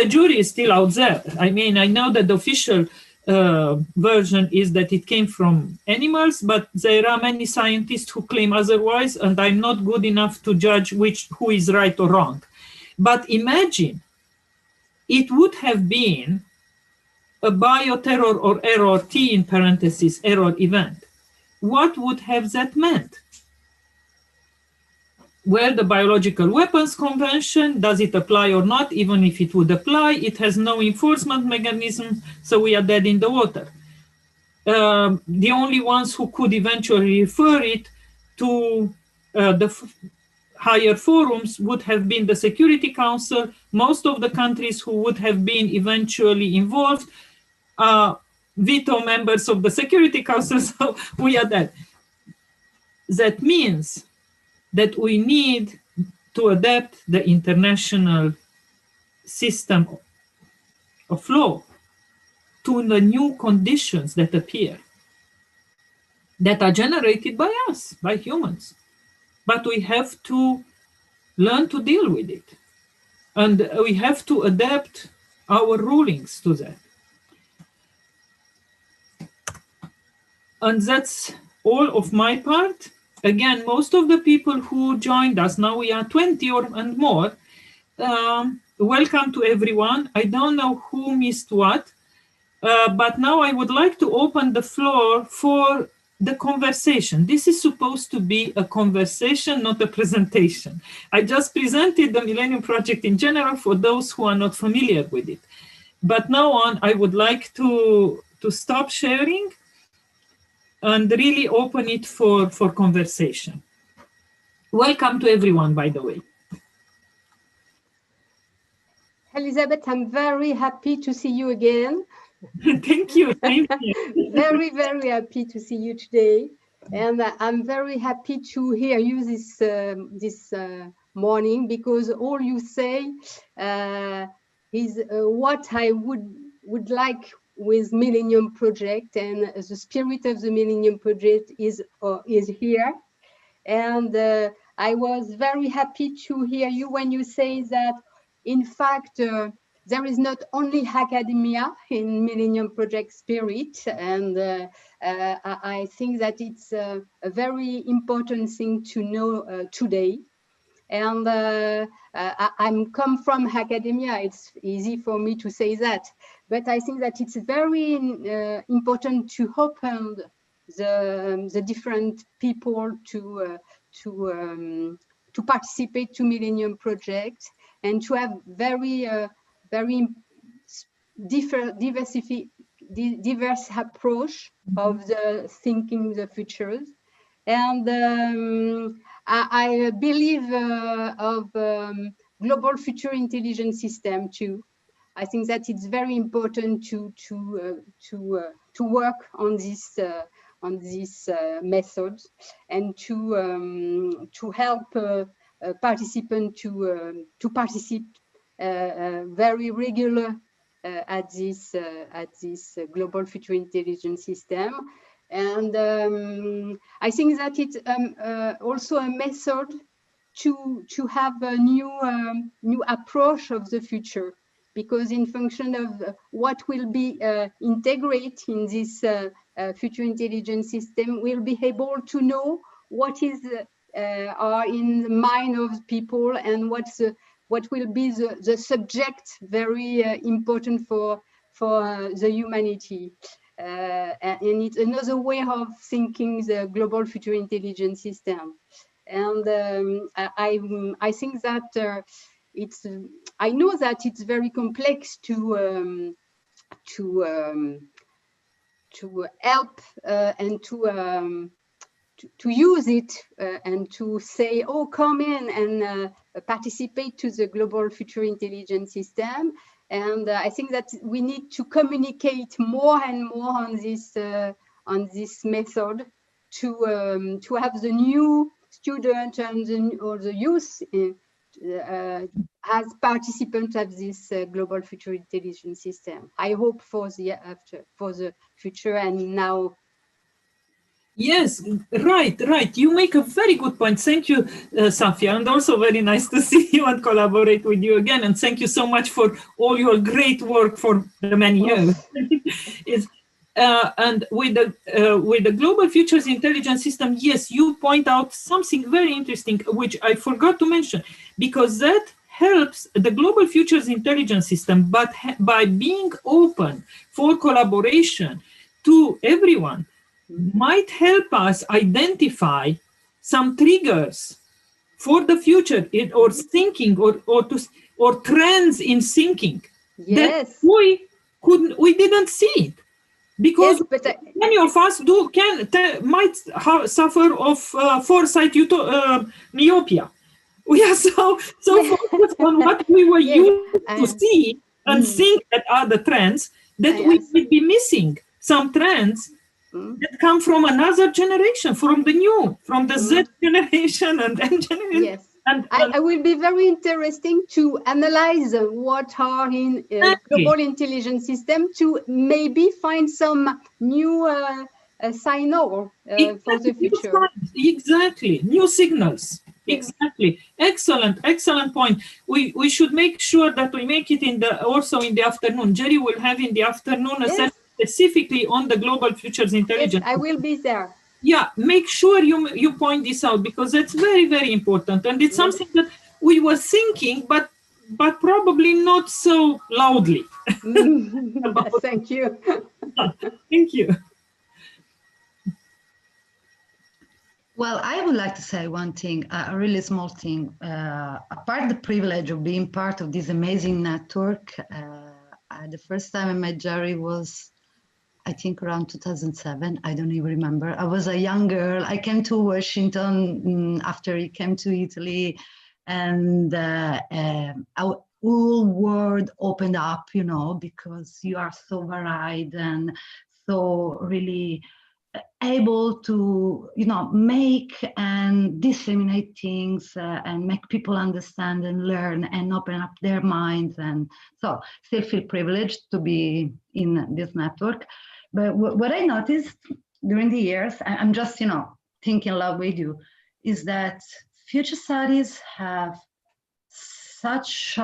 jury is still out there. I mean, I know that the official version is that it came from animals, but there are many scientists who claim otherwise, and I'm not good enough to judge who is right or wrong. But imagine it would have been a bioterror or error, T in parentheses, error event, what would have that meant? Well, the Biological Weapons Convention, does it apply or not? Even if it would apply, it has no enforcement mechanism, so we are dead in the water. The only ones who could eventually refer it to the higher forums would have been the Security Council. Most of the countries who would have been eventually involved are veto members of the Security Council, so we are dead. That means that we need to adapt the international system of law to the new conditions that appear, that are generated by us, by humans. But we have to learn to deal with it. And we have to adapt our rulings to that. And that's all of my part. Again, most of the people who joined us, now we are 20 and more, welcome to everyone. I don't know who missed what, but now I would like to open the floor for the conversation. This is supposed to be a conversation, not a presentation. I just presented the Millennium Project in general for those who are not familiar with it. But now on, I would like to stop sharing and really open it for conversation. Welcome to everyone, by the way. Elizabeth, I'm very happy to see you again. Thank you. Thank you. Very, very happy to see you today. And I'm very happy to hear you this morning, because all you say is what I would like with Millennium Project, and the spirit of the Millennium Project is here. And I was very happy to hear you when you say that, in fact, there is not only academia in Millennium Project spirit, and I think that it's a very important thing to know today. And I'm come from academia, it's easy for me to say that, but I think that it's very important to open the different people to participate to Millennium Project, and to have very diverse approach of the thinking the futures. And I believe of global future intelligence system too. I think that it's very important to work on this method, and to help participants to participate very regular at this global future intelligence system. And I think that it's also a method to have a new approach of the future, because in function of what will be integrated in this future intelligence system, we'll be able to know what is are in the mind of people, and what will be the subject very important for the humanity. And it's another way of thinking the global future intelligence system. And I think that I know that it's very complex to help and to use it and to say, oh, come in and participate to the global future intelligence system. And I think that we need to communicate more and more on this method to have the new student and the youth as participants of this global future intelligence system. I hope for the future and now. Yes, right. You make a very good point. Thank you, Safia, and also very nice to see you and collaborate with you again. And thank you so much for all your great work for the many years. And with the Global Futures Intelligence System, yes, you point out something very interesting, which I forgot to mention, because that helps the global futures intelligence system, but by being open for collaboration to everyone, might help us identify some triggers for the future or thinking or trends in thinking that we didn't see it. Because many of us might suffer of foresight myopia. We are so focused on what we were used to see and think that are the trends that we might be missing some trends that come from another generation, from the Z generation and N generation. Yes. I will be very interesting to analyze what are in global intelligence system to maybe find some new signal for the future. Exactly, new signals. Exactly. Excellent point. We should make sure that we make it also in the afternoon. Jerry will have in the afternoon a session specifically on the global futures intelligence. Yes, I will be there. Yeah, make sure you point this out, because it's very, very important, and it's something that we were thinking, but probably not so loudly. Thank you. Thank you. Well, I would like to say one thing, a really small thing. Apart from the privilege of being part of this amazing network, the first time I met Jerry was, I think, around 2007. I don't even remember. I was a young girl. I came to Washington after he came to Italy, and our whole world opened up, you know, because you are so varied and so really able to, you know, make and disseminate things and make people understand and learn and open up their minds. And so still feel privileged to be in this network. But what I noticed during the years, I'm just, you know, thinking aloud with you, is that future studies have such,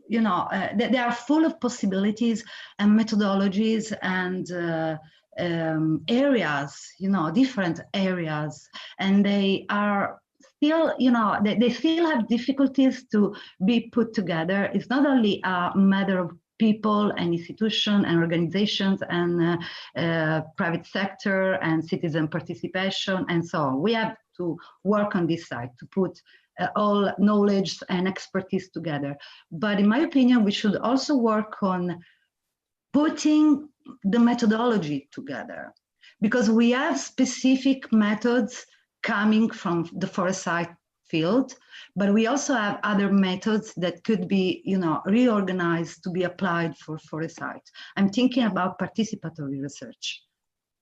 you know, they are full of possibilities and methodologies and areas, you know, different areas, and they are still, you know, they still have difficulties to be put together. It's not only a matter of people and institutions and organizations and private sector and citizen participation and so on. We have to work on this side to put all knowledge and expertise together. But in my opinion, we should also work on putting the methodology together, because we have specific methods coming from the foresight field, but we also have other methods that could be, you know, reorganized to be applied for foresight. I'm thinking about participatory research,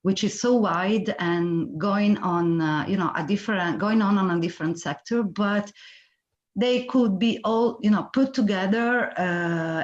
which is so wide and going on, you know, going on a different sector, but they could be all, you know, put together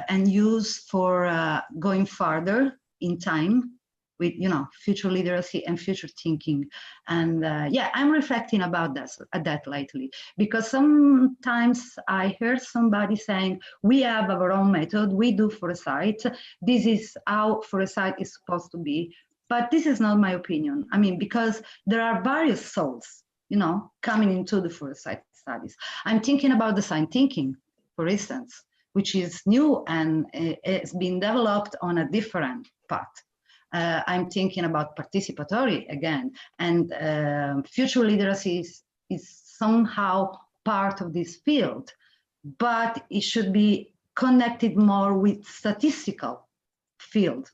and used for going farther in time with, you know, future literacy and future thinking. And yeah, I'm reflecting about that lately, because sometimes I heard somebody saying, we have our own method, we do foresight, this is how foresight is supposed to be. But this is not my opinion. I mean, because there are various souls, you know, coming into the foresight studies. I'm thinking about design thinking, for instance, which is new and it's been developed on a different path. I'm thinking about participatory again, and future literacy is somehow part of this field, but it should be connected more with statistical field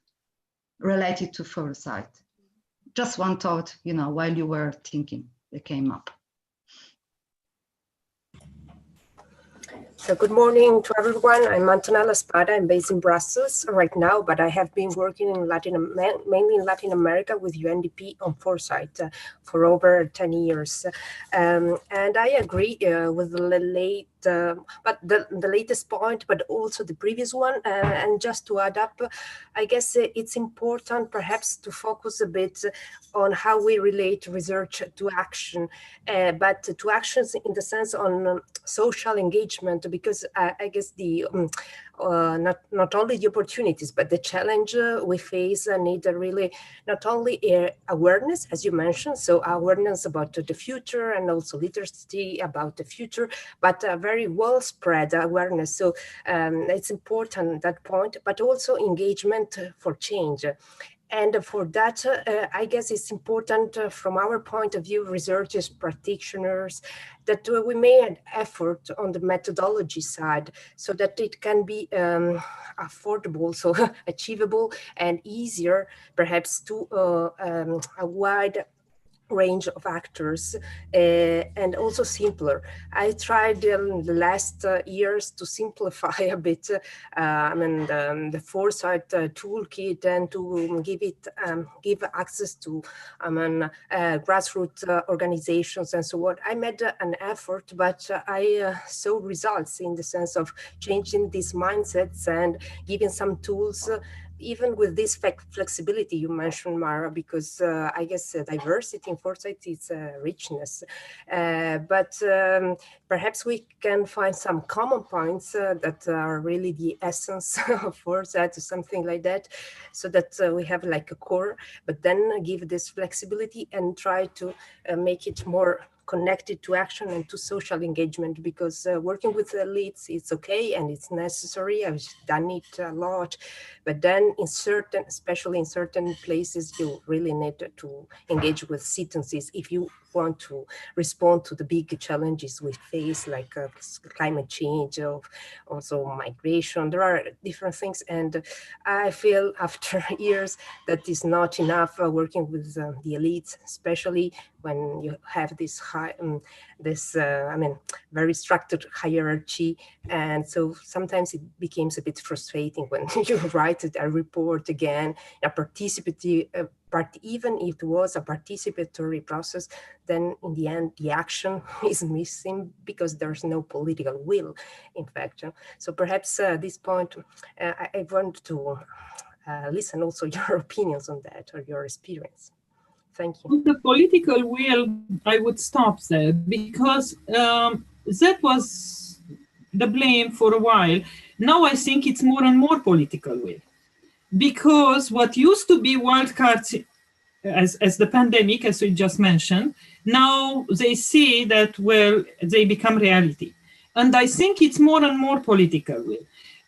related to foresight. Just one thought, you know, while you were thinking, that came up. So good morning to everyone. I'm Antonella Spada. I'm based in Brussels right now, but I have been working in mainly in Latin America with UNDP on foresight for over 10 years. And I agree with the latest point, but also the previous one. And just to add up, I guess it's important perhaps to focus a bit on how we relate research to action, but to actions in the sense on social engagement, because I guess the not only the opportunities, but the challenge we face need really not only awareness, as you mentioned, so awareness about the future and also literacy about the future, but very well spread awareness. So it's important, that point, but also engagement for change. And for that, I guess it's important from our point of view, researchers, practitioners, that we made an effort on the methodology side so that it can be affordable, so achievable and easier, perhaps to a wide range of actors, and also simpler. I tried in the last years to simplify a bit the foresight toolkit, and to give it give access to grassroots organizations and so on. I made an effort, but I saw results in the sense of changing these mindsets and giving some tools, even with this flexibility you mentioned, Mara, because I guess diversity in foresight is richness. But perhaps we can find some common points that are really the essence of foresight or something like that, so that we have like a core, but then give this flexibility and try to make it more connected to action and to social engagement, because working with elites, it's okay and it's necessary. I've done it a lot, but then in certain, especially in certain places, you really need to engage with citizens if you want to respond to the big challenges we face, like climate change, or also migration. There are different things, and I feel after years that is not enough working with the elites, especially when you have this high, very structured hierarchy. And so sometimes it becomes a bit frustrating when you write a report again, a participative but even if it was a participatory process, then in the end, the action is missing because there's no political will, in fact. So perhaps at this point, I want to listen also your opinions on that or your experience. Thank you. With the political will, I would stop there because that was the blame for a while. Now I think it's more and more political will. Because what used to be wild cards as the pandemic, as we just mentioned, now they see that, well, they become reality. And I think it's more and more political will.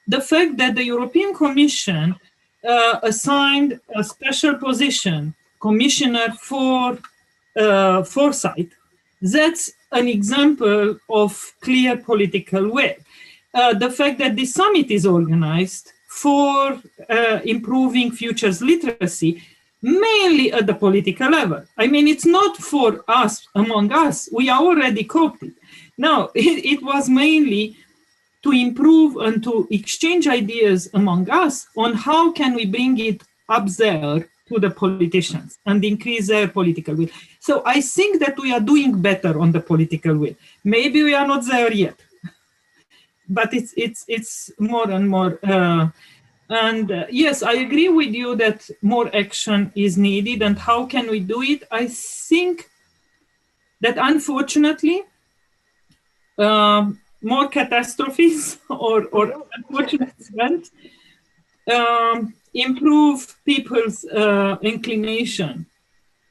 The fact that the European Commission assigned a special position, Commissioner for Foresight, that's an example of clear political will. The fact that the summit is organized for improving futures literacy, mainly at the political level. I mean, it's not for us, among us. We are already coped it. No, it was mainly to improve and to exchange ideas among us on how can we bring it up there to the politicians and increase their political will. So I think that we are doing better on the political will. Maybe we are not there yet, but it's more and more. Yes, I agree with you that more action is needed. And how can we do it? I think that unfortunately, more catastrophes or unfortunate events improve people's inclination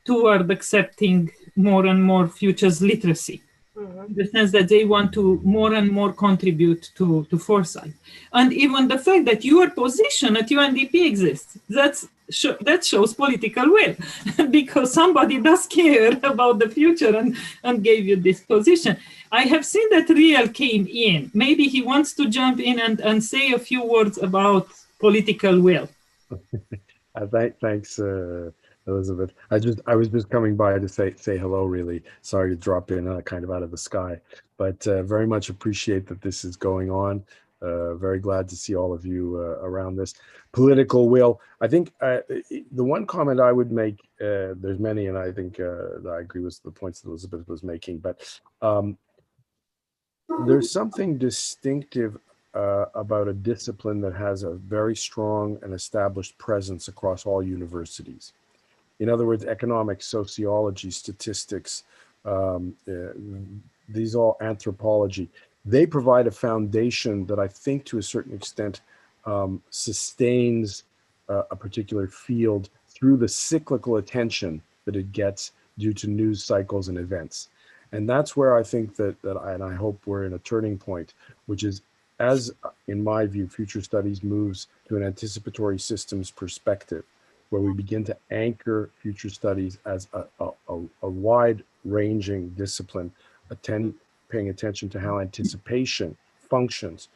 toward accepting more and more futures literacy. In the sense that they want to more and more contribute to foresight. And even the fact that your position at UNDP exists, that shows political will, because somebody does care about the future and gave you this position. I have seen that Riel came in. Maybe he wants to jump in and say a few words about political will. Thanks, Elizabeth. I was just coming by to say hello, really. Sorry to drop in kind of out of the sky, but very much appreciate that this is going on. Very glad to see all of you around this. Political will. I think the one comment I would make, there's many, and I think I agree with the points that Elizabeth was making, but there's something distinctive about a discipline that has a very strong and established presence across all universities. In other words, economics, sociology, statistics, these all anthropology, they provide a foundation that I think to a certain extent sustains a particular field through the cyclical attention that it gets due to news cycles and events. And that's where I think and I hope we're in a turning point, which is, as in my view, future studies moves to an anticipatory systems perspective, where we begin to anchor future studies as a wide-ranging discipline, paying attention to how anticipation functions.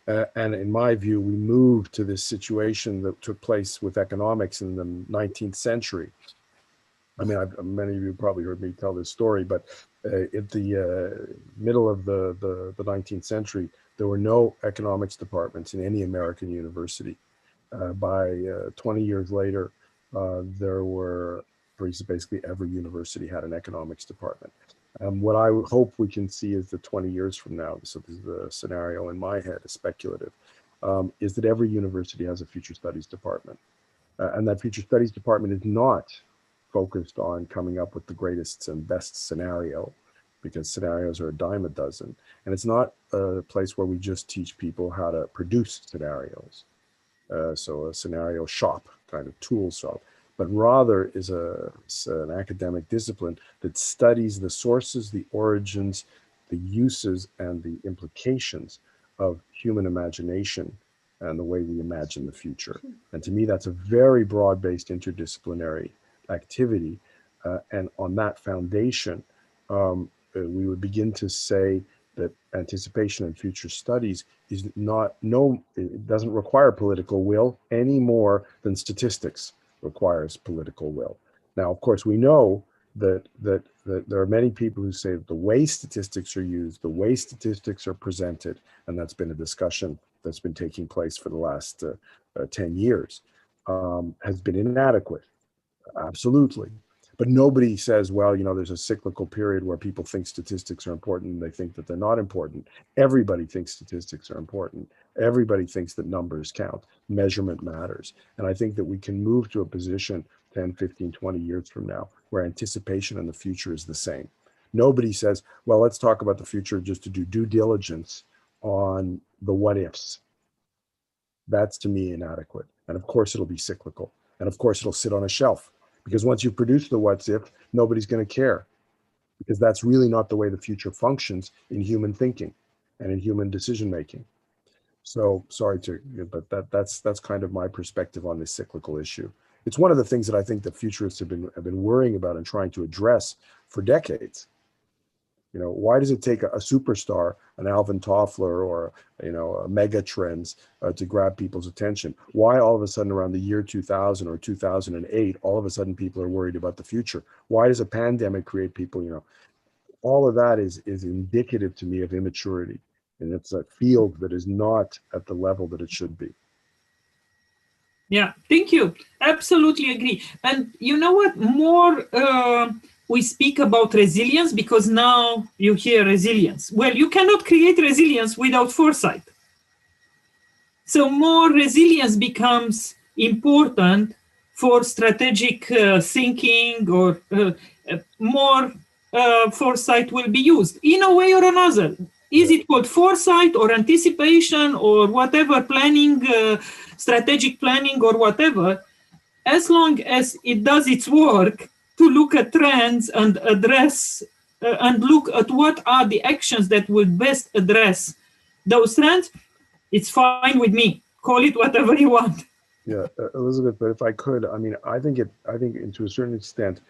And in my view, we moved to this situation that took place with economics in the 19th century. I mean, many of you probably heard me tell this story, but at the middle of the 19th century, there were no economics departments in any American university. By 20 years later, there were basically every university had an economics department. What I hope we can see is that 20 years from now, so this is the scenario in my head, is speculative, is that every university has a future studies department. And that future studies department is not focused on coming up with the greatest and best scenario, because scenarios are a dime a dozen. And it's not a place where we just teach people how to produce scenarios. So a scenario shop, kind of tool shop, but rather is an academic discipline that studies the sources, the origins, the uses, and the implications of human imagination and the way we imagine the future. And to me, that's a very broad-based interdisciplinary activity. And on that foundation, we would begin to say that anticipation and future studies is it doesn't require political will any more than statistics requires political will. Now, of course, we know that there are many people who say that the way statistics are used, the way statistics are presented, and that's been a discussion that's been taking place for the last 10 years, has been inadequate. Absolutely. But nobody says, well, there's a cyclical period where people think statistics are important and they think that they're not important. Everybody thinks statistics are important. Everybody thinks that numbers count. Measurement matters. And I think that we can move to a position 10, 15, 20 years from now where anticipation in the future is the same. Nobody says, well, let's talk about the future just to do due diligence on the what ifs. That's to me inadequate. And of course it'll be cyclical. And of course it'll sit on a shelf. Because once you produce the what's if, nobody's going to care, because that's really not the way the future functions in human thinking and in human decision making. So sorry but that's kind of my perspective on this cyclical issue. It's one of the things that I think that futurists have been worrying about and trying to address for decades. Why does it take a superstar, an Alvin Toffler or a mega trends to grab people's attention? Why all of a sudden around the year 2000 or 2008, all of a sudden people are worried about the future? Why does a pandemic create people? All of that is indicative to me of immaturity, and it's a field that is not at the level that it should be. Yeah, thank you. Absolutely agree. And you know what? More we speak about resilience, because now you hear resilience. Well, you cannot create resilience without foresight. So more resilience becomes important for strategic thinking, or more foresight will be used in a way or another. Is it called foresight or anticipation or whatever, planning, strategic planning or whatever, as long as it does its work to look at trends and address and look at what are the actions that would best address those trends, it's fine with me. Call it whatever you want. Yeah, Elizabeth, but if I could, I think to a certain extent,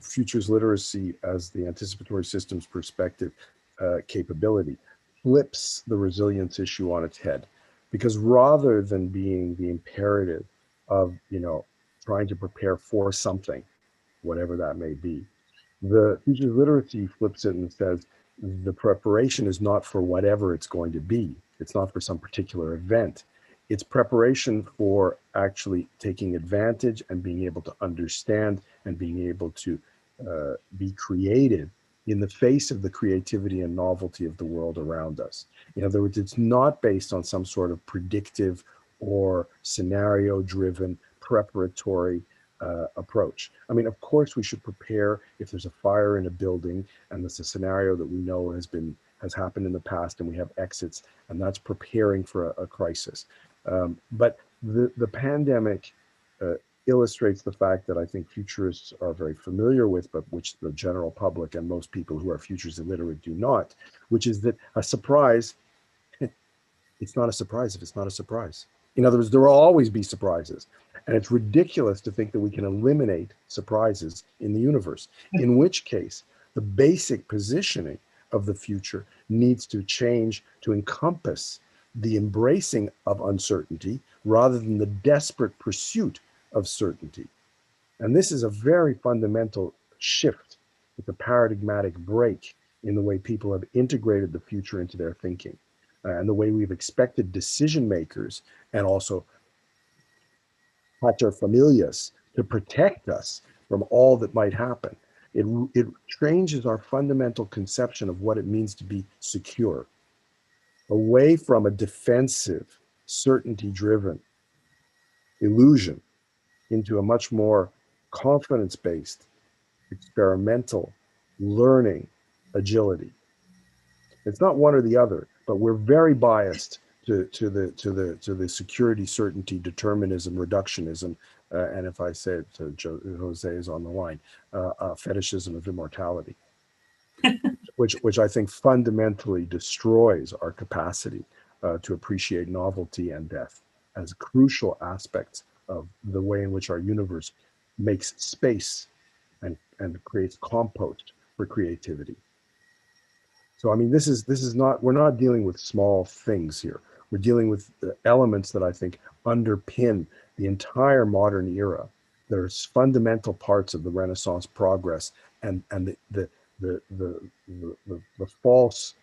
futures literacy as the anticipatory systems perspective capability flips the resilience issue on its head, because rather than being the imperative of trying to prepare for something, whatever that may be, the futures literacy flips it and says the preparation is not for whatever it's going to be. It's not for some particular event. It's preparation for actually taking advantage and being able to understand and being able to be creative in the face of the creativity and novelty of the world around us. In other words, it's not based on some sort of predictive or scenario-driven preparatory approach. Of course, we should prepare if there's a fire in a building and there's a scenario that we know has happened in the past and we have exits, and that's preparing for a crisis. But the pandemic illustrates the fact that I think futurists are very familiar with, but which the general public and most people who are futures illiterate do not, which is that a surprise, it's not a surprise if it's not a surprise. In other words, there will always be surprises. And it's ridiculous to think that we can eliminate surprises in the universe, in which case the basic positioning of the future needs to change to encompass the embracing of uncertainty rather than the desperate pursuit of certainty. And this is a very fundamental shift. It's a paradigmatic break in the way people have integrated the future into their thinking, and the way we've expected decision makers and also paterfamilias to protect us from all that might happen. It changes our fundamental conception of what it means to be secure, away from a defensive, certainty-driven illusion into a much more confidence-based, experimental, learning agility. It's not one or the other, but we're very biased to the security, certainty, determinism, reductionism, and if I say it, Jose is on the line, fetishism of immortality, which I think fundamentally destroys our capacity to appreciate novelty and death as crucial aspects of the way in which our universe makes space and creates compost for creativity. So I mean, this is not, we're not dealing with small things here. We're dealing with the elements that I think underpin the entire modern era. There's fundamental parts of the Renaissance progress and the false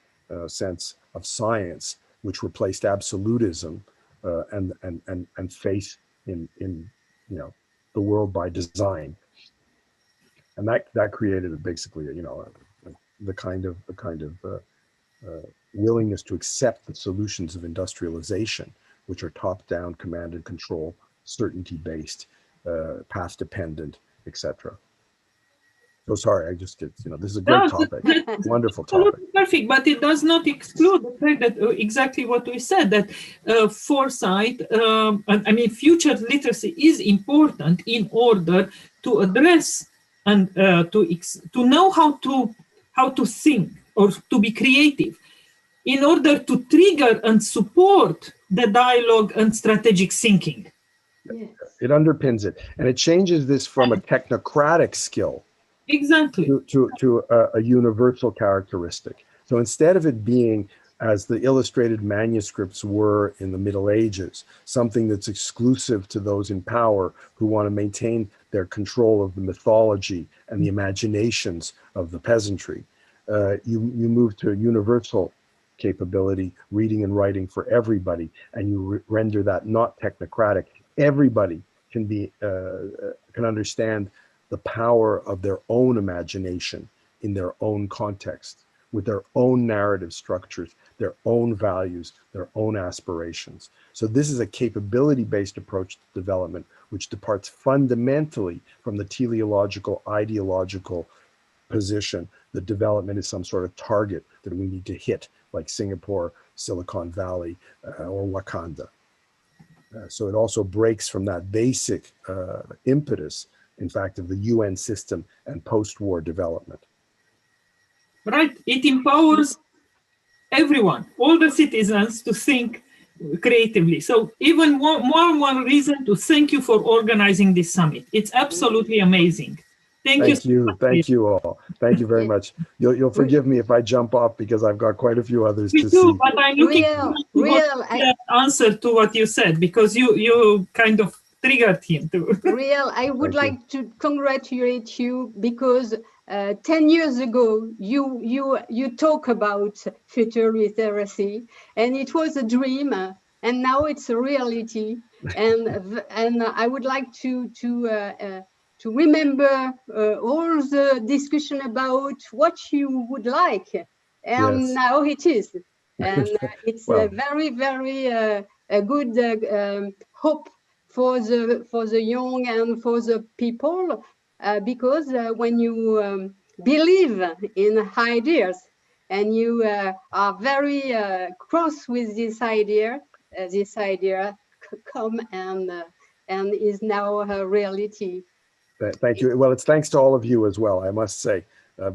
sense of science, which replaced absolutism and faith in the world by design, and that created basically the kind of willingness to accept the solutions of industrialization, which are top-down, command and control, certainty-based, path-dependent, etc. So sorry, I just get, this is a great topic, wonderful topic. Perfect, but it does not exclude the fact that exactly what we said, that foresight, future literacy is important in order to address and to know how to think or to be creative, in order to trigger and support the dialogue and strategic thinking. Yes. It underpins it, and it changes this from a technocratic skill exactly to a universal characteristic. So instead of it being, as the illustrated manuscripts were in the Middle Ages, something that's exclusive to those in power who want to maintain their control of the mythology and the imaginations of the peasantry, you move to a universal capability, reading and writing for everybody, and you render that not technocratic. Everybody can be can understand the power of their own imagination in their own context, with their own narrative structures, their own values, their own aspirations. So this is a capability-based approach to development, which departs fundamentally from the teleological, ideological position that development is some sort of target that we need to hit, like Singapore, Silicon Valley, or Wakanda. So it also breaks from that basic impetus, in fact, of the UN system and post-war development. Right, it empowers everyone, all the citizens, to think creatively. So even one reason to thank you for organizing this summit. It's absolutely amazing. Thank you all. Thank you very much. You'll forgive me if I jump off because I've got quite a few others to see. But I'm looking for answer to what you said, because you kind of triggered him to. I would like to congratulate you, because 10 years ago you talk about future literacy, and it was a dream, and now it's a reality. And I would like to remember all the discussion about what you would like, and yes. now it is, and it's a very, very a good hope for the young and for the people, because when you believe in ideas and you are very cross with this idea come and is now a reality. Thank you. Well, it's thanks to all of you as well, I must say,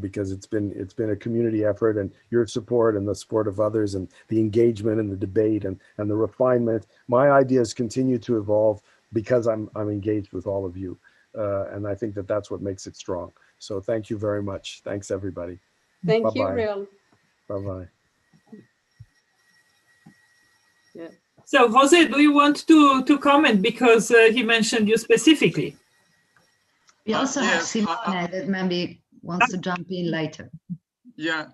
because it's been a community effort, and your support and the support of others and the engagement and the debate and the refinement. My ideas continue to evolve because I'm engaged with all of you. And I think that that's what makes it strong. So thank you very much. Thanks, everybody. Thank you, Bye-bye. Real. Bye-bye. Yeah. So, Jose, do you want to comment, because he mentioned you specifically? We also have Yes, Simone that maybe wants to jump in later. Yeah,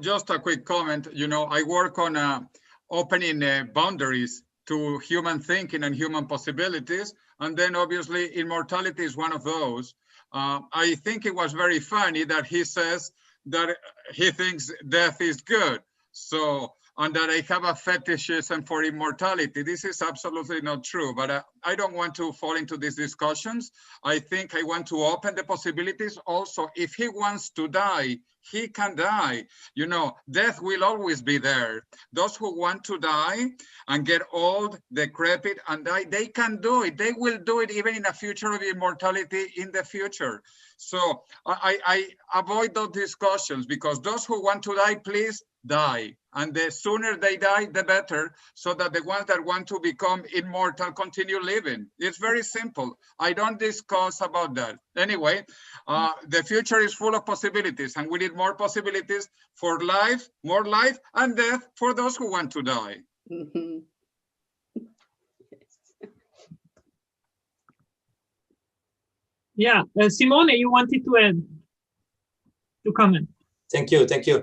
just a quick comment. You know, I work on opening boundaries to human thinking and human possibilities. And then obviously immortality is one of those. I think it was very funny that he says that he thinks death is good. So, and that I have a fetishism for immortality. This is absolutely not true, but I don't want to fall into these discussions. I think I want to open the possibilities. Also, if he wants to die, he can die. You know, death will always be there. Those who want to die and get old, decrepit, and die, they can do it. They will do it even in a future of immortality in the future. So I avoid those discussions, because those who want to die, please die. And the sooner they die, the better, so that the ones that want to become immortal continue living. It's very simple. I don't discuss about that. Anyway, the future is full of possibilities, and we need more possibilities for life, more life, and death for those who want to die. Mm-hmm. Yeah, Simone, you wanted to add, to comment. Thank you, thank you.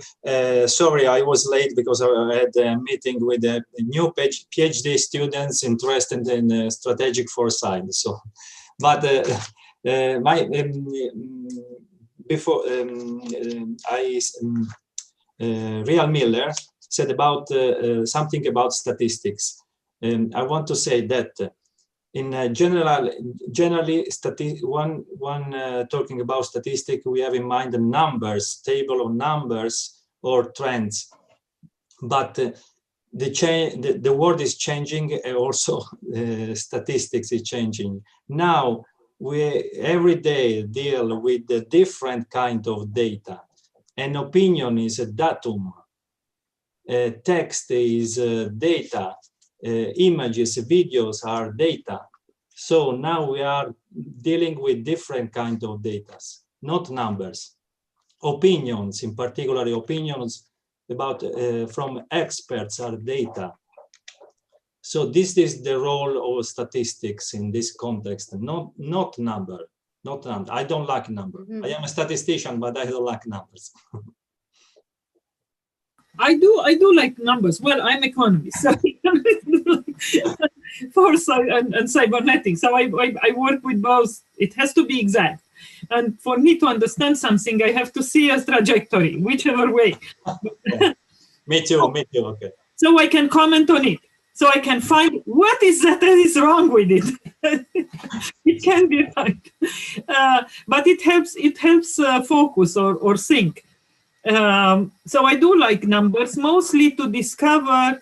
Sorry, I was late because I had a meeting with a new PhD students interested in strategic foresight. So, but before Real Miller said about something about statistics. I want to say that in generally, talking about statistics, we have in mind the numbers, table of numbers or trends. But the world is changing, also statistics is changing. Now we every day deal with the different kind of data. An opinion is a datum. Text is data. Images, videos are data. So now we are dealing with different kind of data, not numbers. Opinions, in particular opinions about from experts are data. So this is the role of statistics in this context, not number. I don't like number. Mm-hmm. I am a statistician, but I don't like numbers. I do like numbers. Well, I'm economist, so foresight and cybernetics. So I work with both. It has to be exact. And for me to understand something, I have to see a trajectory, whichever way. Yeah. Me too, okay. So I can comment on it. So I can find what is that is wrong with it. It can be right. But it helps focus or think. So I do like numbers, mostly to discover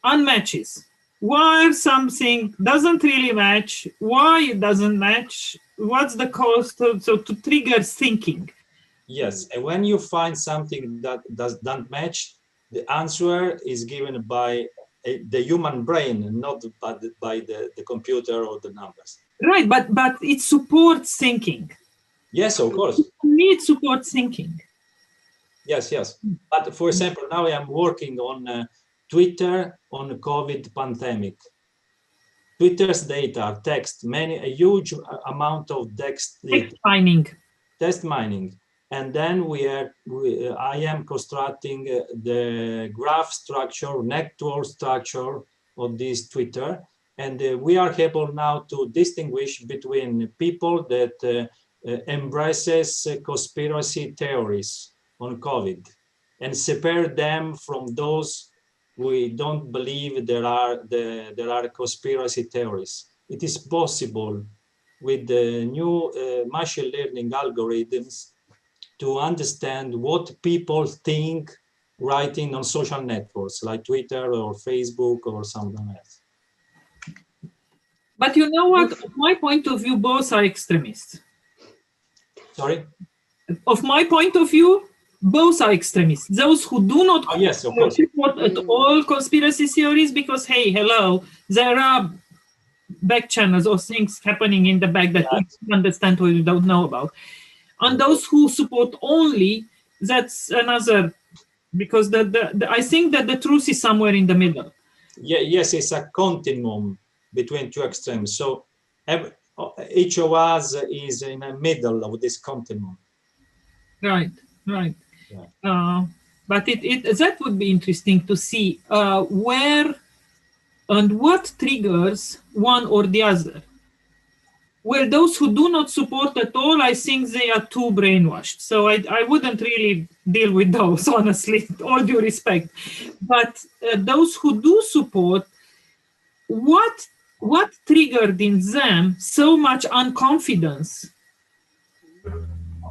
unmatches. Why something doesn't really match, why it doesn't match, what's the cost of, so to trigger thinking. Yes, and when you find something that doesn't match, the answer is given by the human brain, not by the computer or the numbers. Right, but it supports thinking. Yes, of course. It needs support thinking. Yes. But for example, now I am working on Twitter on the COVID pandemic. Twitter's data, text, a huge amount of text mining. Test mining. And then I am constructing the graph structure, network structure of this Twitter. And we are able now to distinguish between people that embraces conspiracy theories on COVID and separate them from those we don't believe there are conspiracy theories. It is possible with the new machine learning algorithms to understand what people think writing on social networks like Twitter or Facebook or something else. But you know what? From my point of view, both are extremists. Sorry? Of my point of view, both are extremists. Those who do not yes, of course. support at all conspiracy theories because, hey, hello, there are back channels or things happening in the back that we don't understand or we don't know about. And those who support only, that's another, because I think that the truth is somewhere in the middle. Yeah, yes, it's a continuum between two extremes. So each of us is in the middle of this continuum. Right, right. Yeah. But that would be interesting to see where and what triggers one or the other. Well, those who do not support at all, I think they are too brainwashed. So I wouldn't really deal with those, honestly, all due respect. But those who do support, what triggered in them so much unconfidence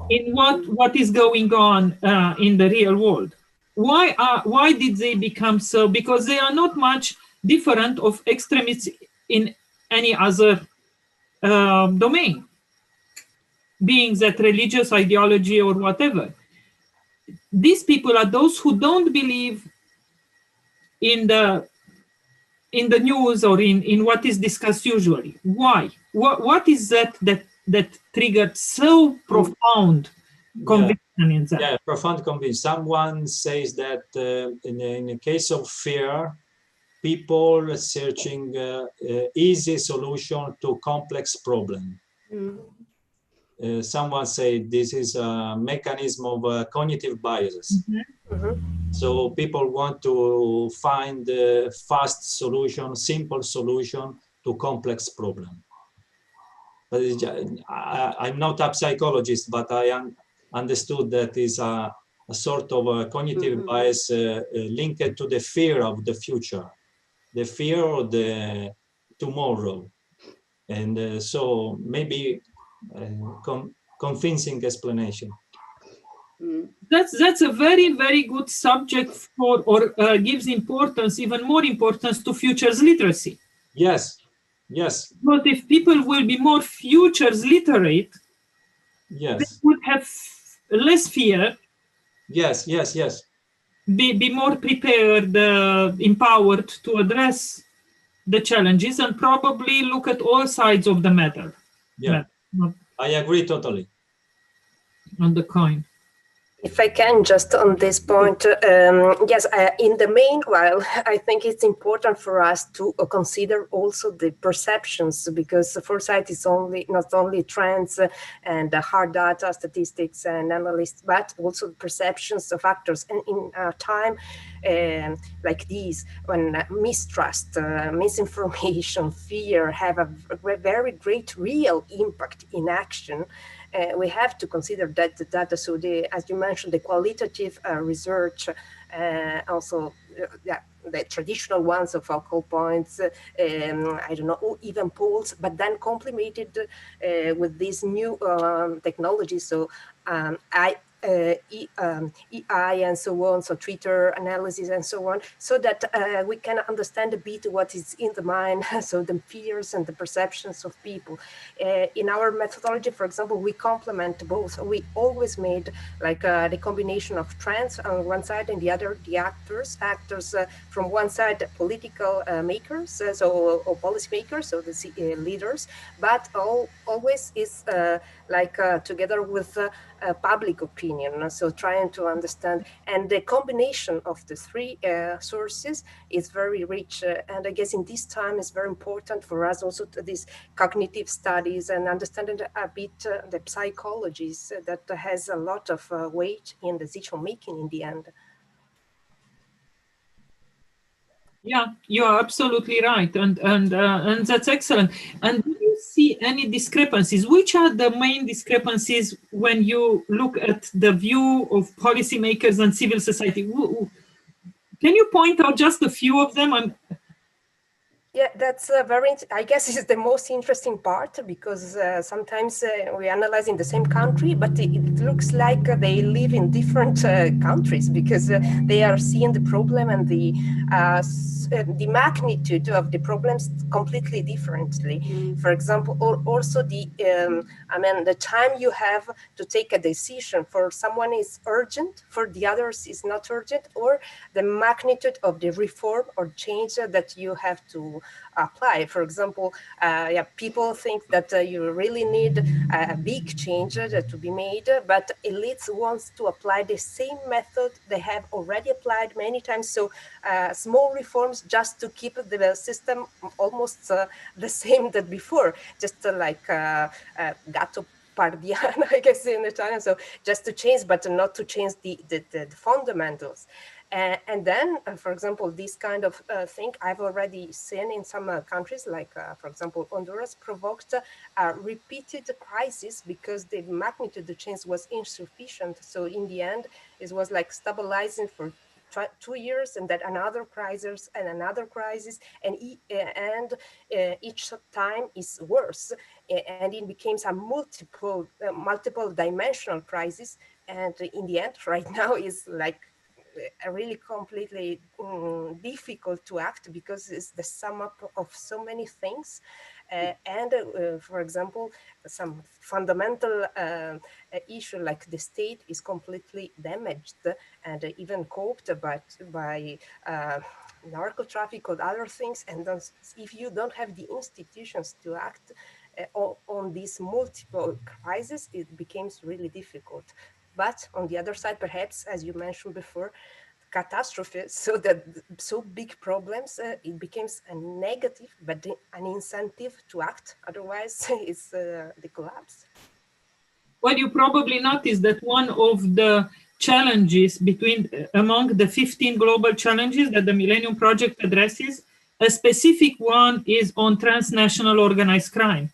in what is going on in the real world? Why did they become so? Because they are not much different of extremists in any other domain, being that religious ideology or whatever. These people are those who don't believe in the news or in what is discussed usually. Why? What is that triggered so profound conviction in that? Yeah, profound conviction. Someone says that in a case of fear, people are searching easy solution to complex problem. Someone said this is a mechanism of cognitive biases. So people want to find a fast solution, simple solution to complex problem. But I'm not a psychologist, but I understood that is a sort of a cognitive bias linked to the fear of the future, the fear of the tomorrow. And so maybe convincing explanation. That's a very, very good subject for, or gives importance, even more importance to futures literacy. Yes, yes. But if people will be more futures literate, yes, they would have less fear. Yes, yes, yes. Be more prepared, empowered to address the challenges and probably look at all sides of the matter. Yeah, I agree totally. On the coin. If I can, just on this point, yes, in the meanwhile, I think it's important for us to consider also the perceptions, because foresight is not only trends and hard data, statistics and analysts, but also the perceptions of actors. And in a time like this, when mistrust, misinformation, fear have a very great real impact in action, we have to consider that the data, so as you mentioned, the qualitative research, also the traditional ones of focal points, I don't know, or even polls, but then complemented with these new technologies. So EI and so on, so Twitter analysis and so on, so that we can understand a bit what is in the mind, so the fears and the perceptions of people. In our methodology, for example, we complement both. We always made like the combination of trends on one side and the other, the actors from one side, political makers, or policy makers, so the leaders, but always is together with public opinion, so trying to understand, and the combination of the three sources is very rich, and I guess in this time is very important for us also to these cognitive studies and understanding a bit the psychologies that has a lot of weight in decision making in the end. Yeah, you are absolutely right, and that's excellent. And do you see any discrepancies? Which are the main discrepancies when you look at the view of policymakers and civil society? Can you point out just a few of them? Yeah, that's I guess it's the most interesting part, because sometimes we analyze in the same country, but it looks like they live in different countries, because they are seeing the problem and the magnitude of the problems completely differently. For example, also the time you have to take a decision for someone is urgent, for the others is not urgent, or the magnitude of the reform or change that you have to apply. For example, people think that you really need a big change to be made, but elites wants to apply the same method they have already applied many times. So small reforms just to keep the system almost the same that before, just like gatto pardiano, I guess in Italian. So just to change, but not to change the fundamentals. And then, for example, this kind of thing I've already seen in some countries, like, for example, Honduras provoked a repeated crisis because the magnitude of the change was insufficient. So in the end, it was like stabilizing for 2 years, and then another crisis and another crisis, and each time is worse, and it becomes a multiple dimensional crisis. And in the end, right now, is like really completely difficult to act, because it's the sum up of so many things. For example, some fundamental issue like the state is completely damaged and even coped by narco traffic or other things. And if you don't have the institutions to act on these multiple crises, it becomes really difficult. But on the other side, perhaps, as you mentioned before, catastrophe, so big problems, it becomes a negative, but an incentive to act. Otherwise, it's the collapse. Well, you probably noticed that one of the challenges among the 15 global challenges that the Millennium Project addresses, a specific one is on transnational organized crime.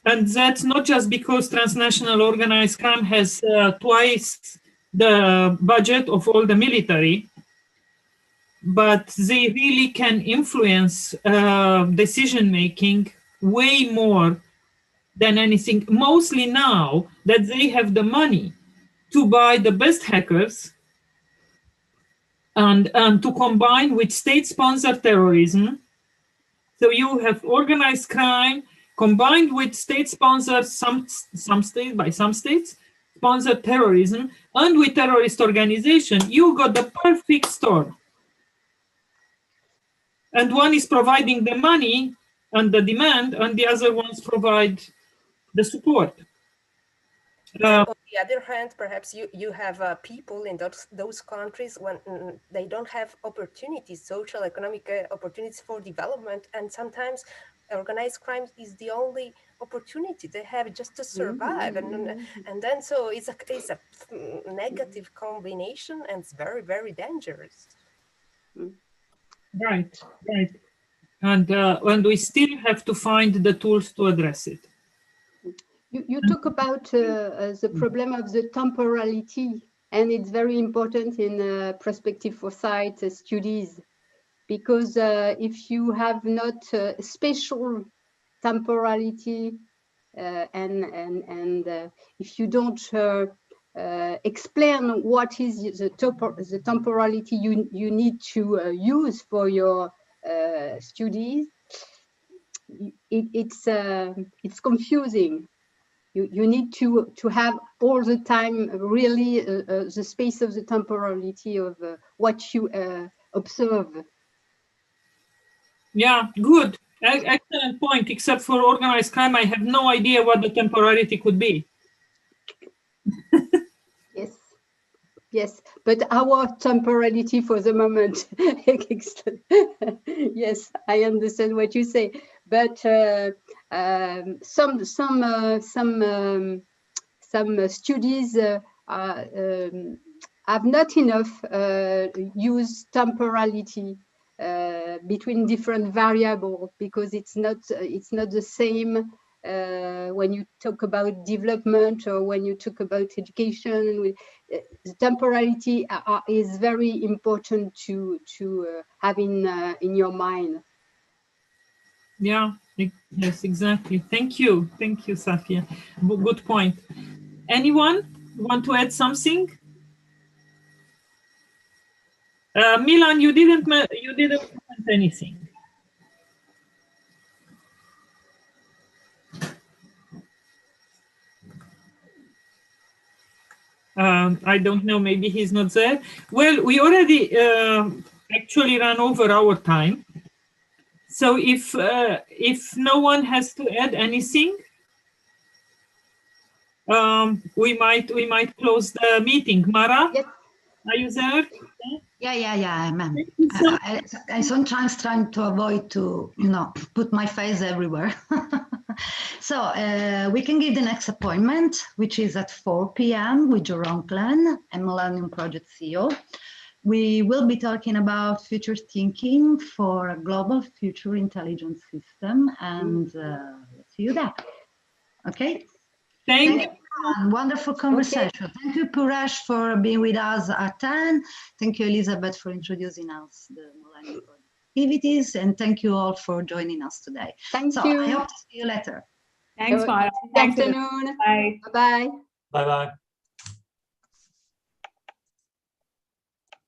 And that's not just because transnational organized crime has twice the budget of all the military, but they really can influence decision-making way more than anything, mostly now that they have the money to buy the best hackers and to combine with state-sponsored terrorism. So you have organized crime combined with state-sponsored, some states, by some states, sponsored terrorism, and with terrorist organization. You got the perfect storm. And one is providing the money and the demand, and the other ones provide the support. On the other hand, perhaps you have people in those countries when they don't have opportunities, social, economic opportunities for development, and sometimes organized crime is the only opportunity they have just to survive, and then so it's a negative combination, and it's very, very dangerous. Right. And we still have to find the tools to address it. You talk about the problem of the temporality, and it's very important in prospective foresight studies, because if you have not spatial temporality and if you don't explain what is the temporality you need to use for your studies, it's confusing. You need to have all the time really the space of the temporality of what you observe. Yeah, good. Excellent point. Except for organized crime, I have no idea what the temporality could be. Yes, but our temporality for the moment. Yes, I understand what you say, but some studies have not enough use temporality between different variables, because it's not the same when you talk about development or when you talk about education, the temporality is very important to have in your mind. Yeah, yes, exactly. Thank you, Safia. Good point. Anyone want to add something? Milan, you didn't comment anything. I don't know, maybe he's not there. Well, we already actually ran over our time. So if no one has to add anything, we might close the meeting. Mara, yes. Are you there? Yeah, ma'am. I sometimes trying to avoid to, put my face everywhere. So we can give the next appointment, which is at 4 p.m. with Jerome Klein and Millennium Project CEO. We will be talking about future thinking for a global future intelligence system, and let's see you there. Okay. Thank you. Wonderful conversation. Okay. Thank you, Puruesh, for being with us at 10. Thank you, Elizabeth, for introducing us the Millennium Project activities, and thank you all for joining us today. Thank you. I hope to see you later. Thanks, Mara. Good afternoon. Bye. Bye-bye. Bye-bye.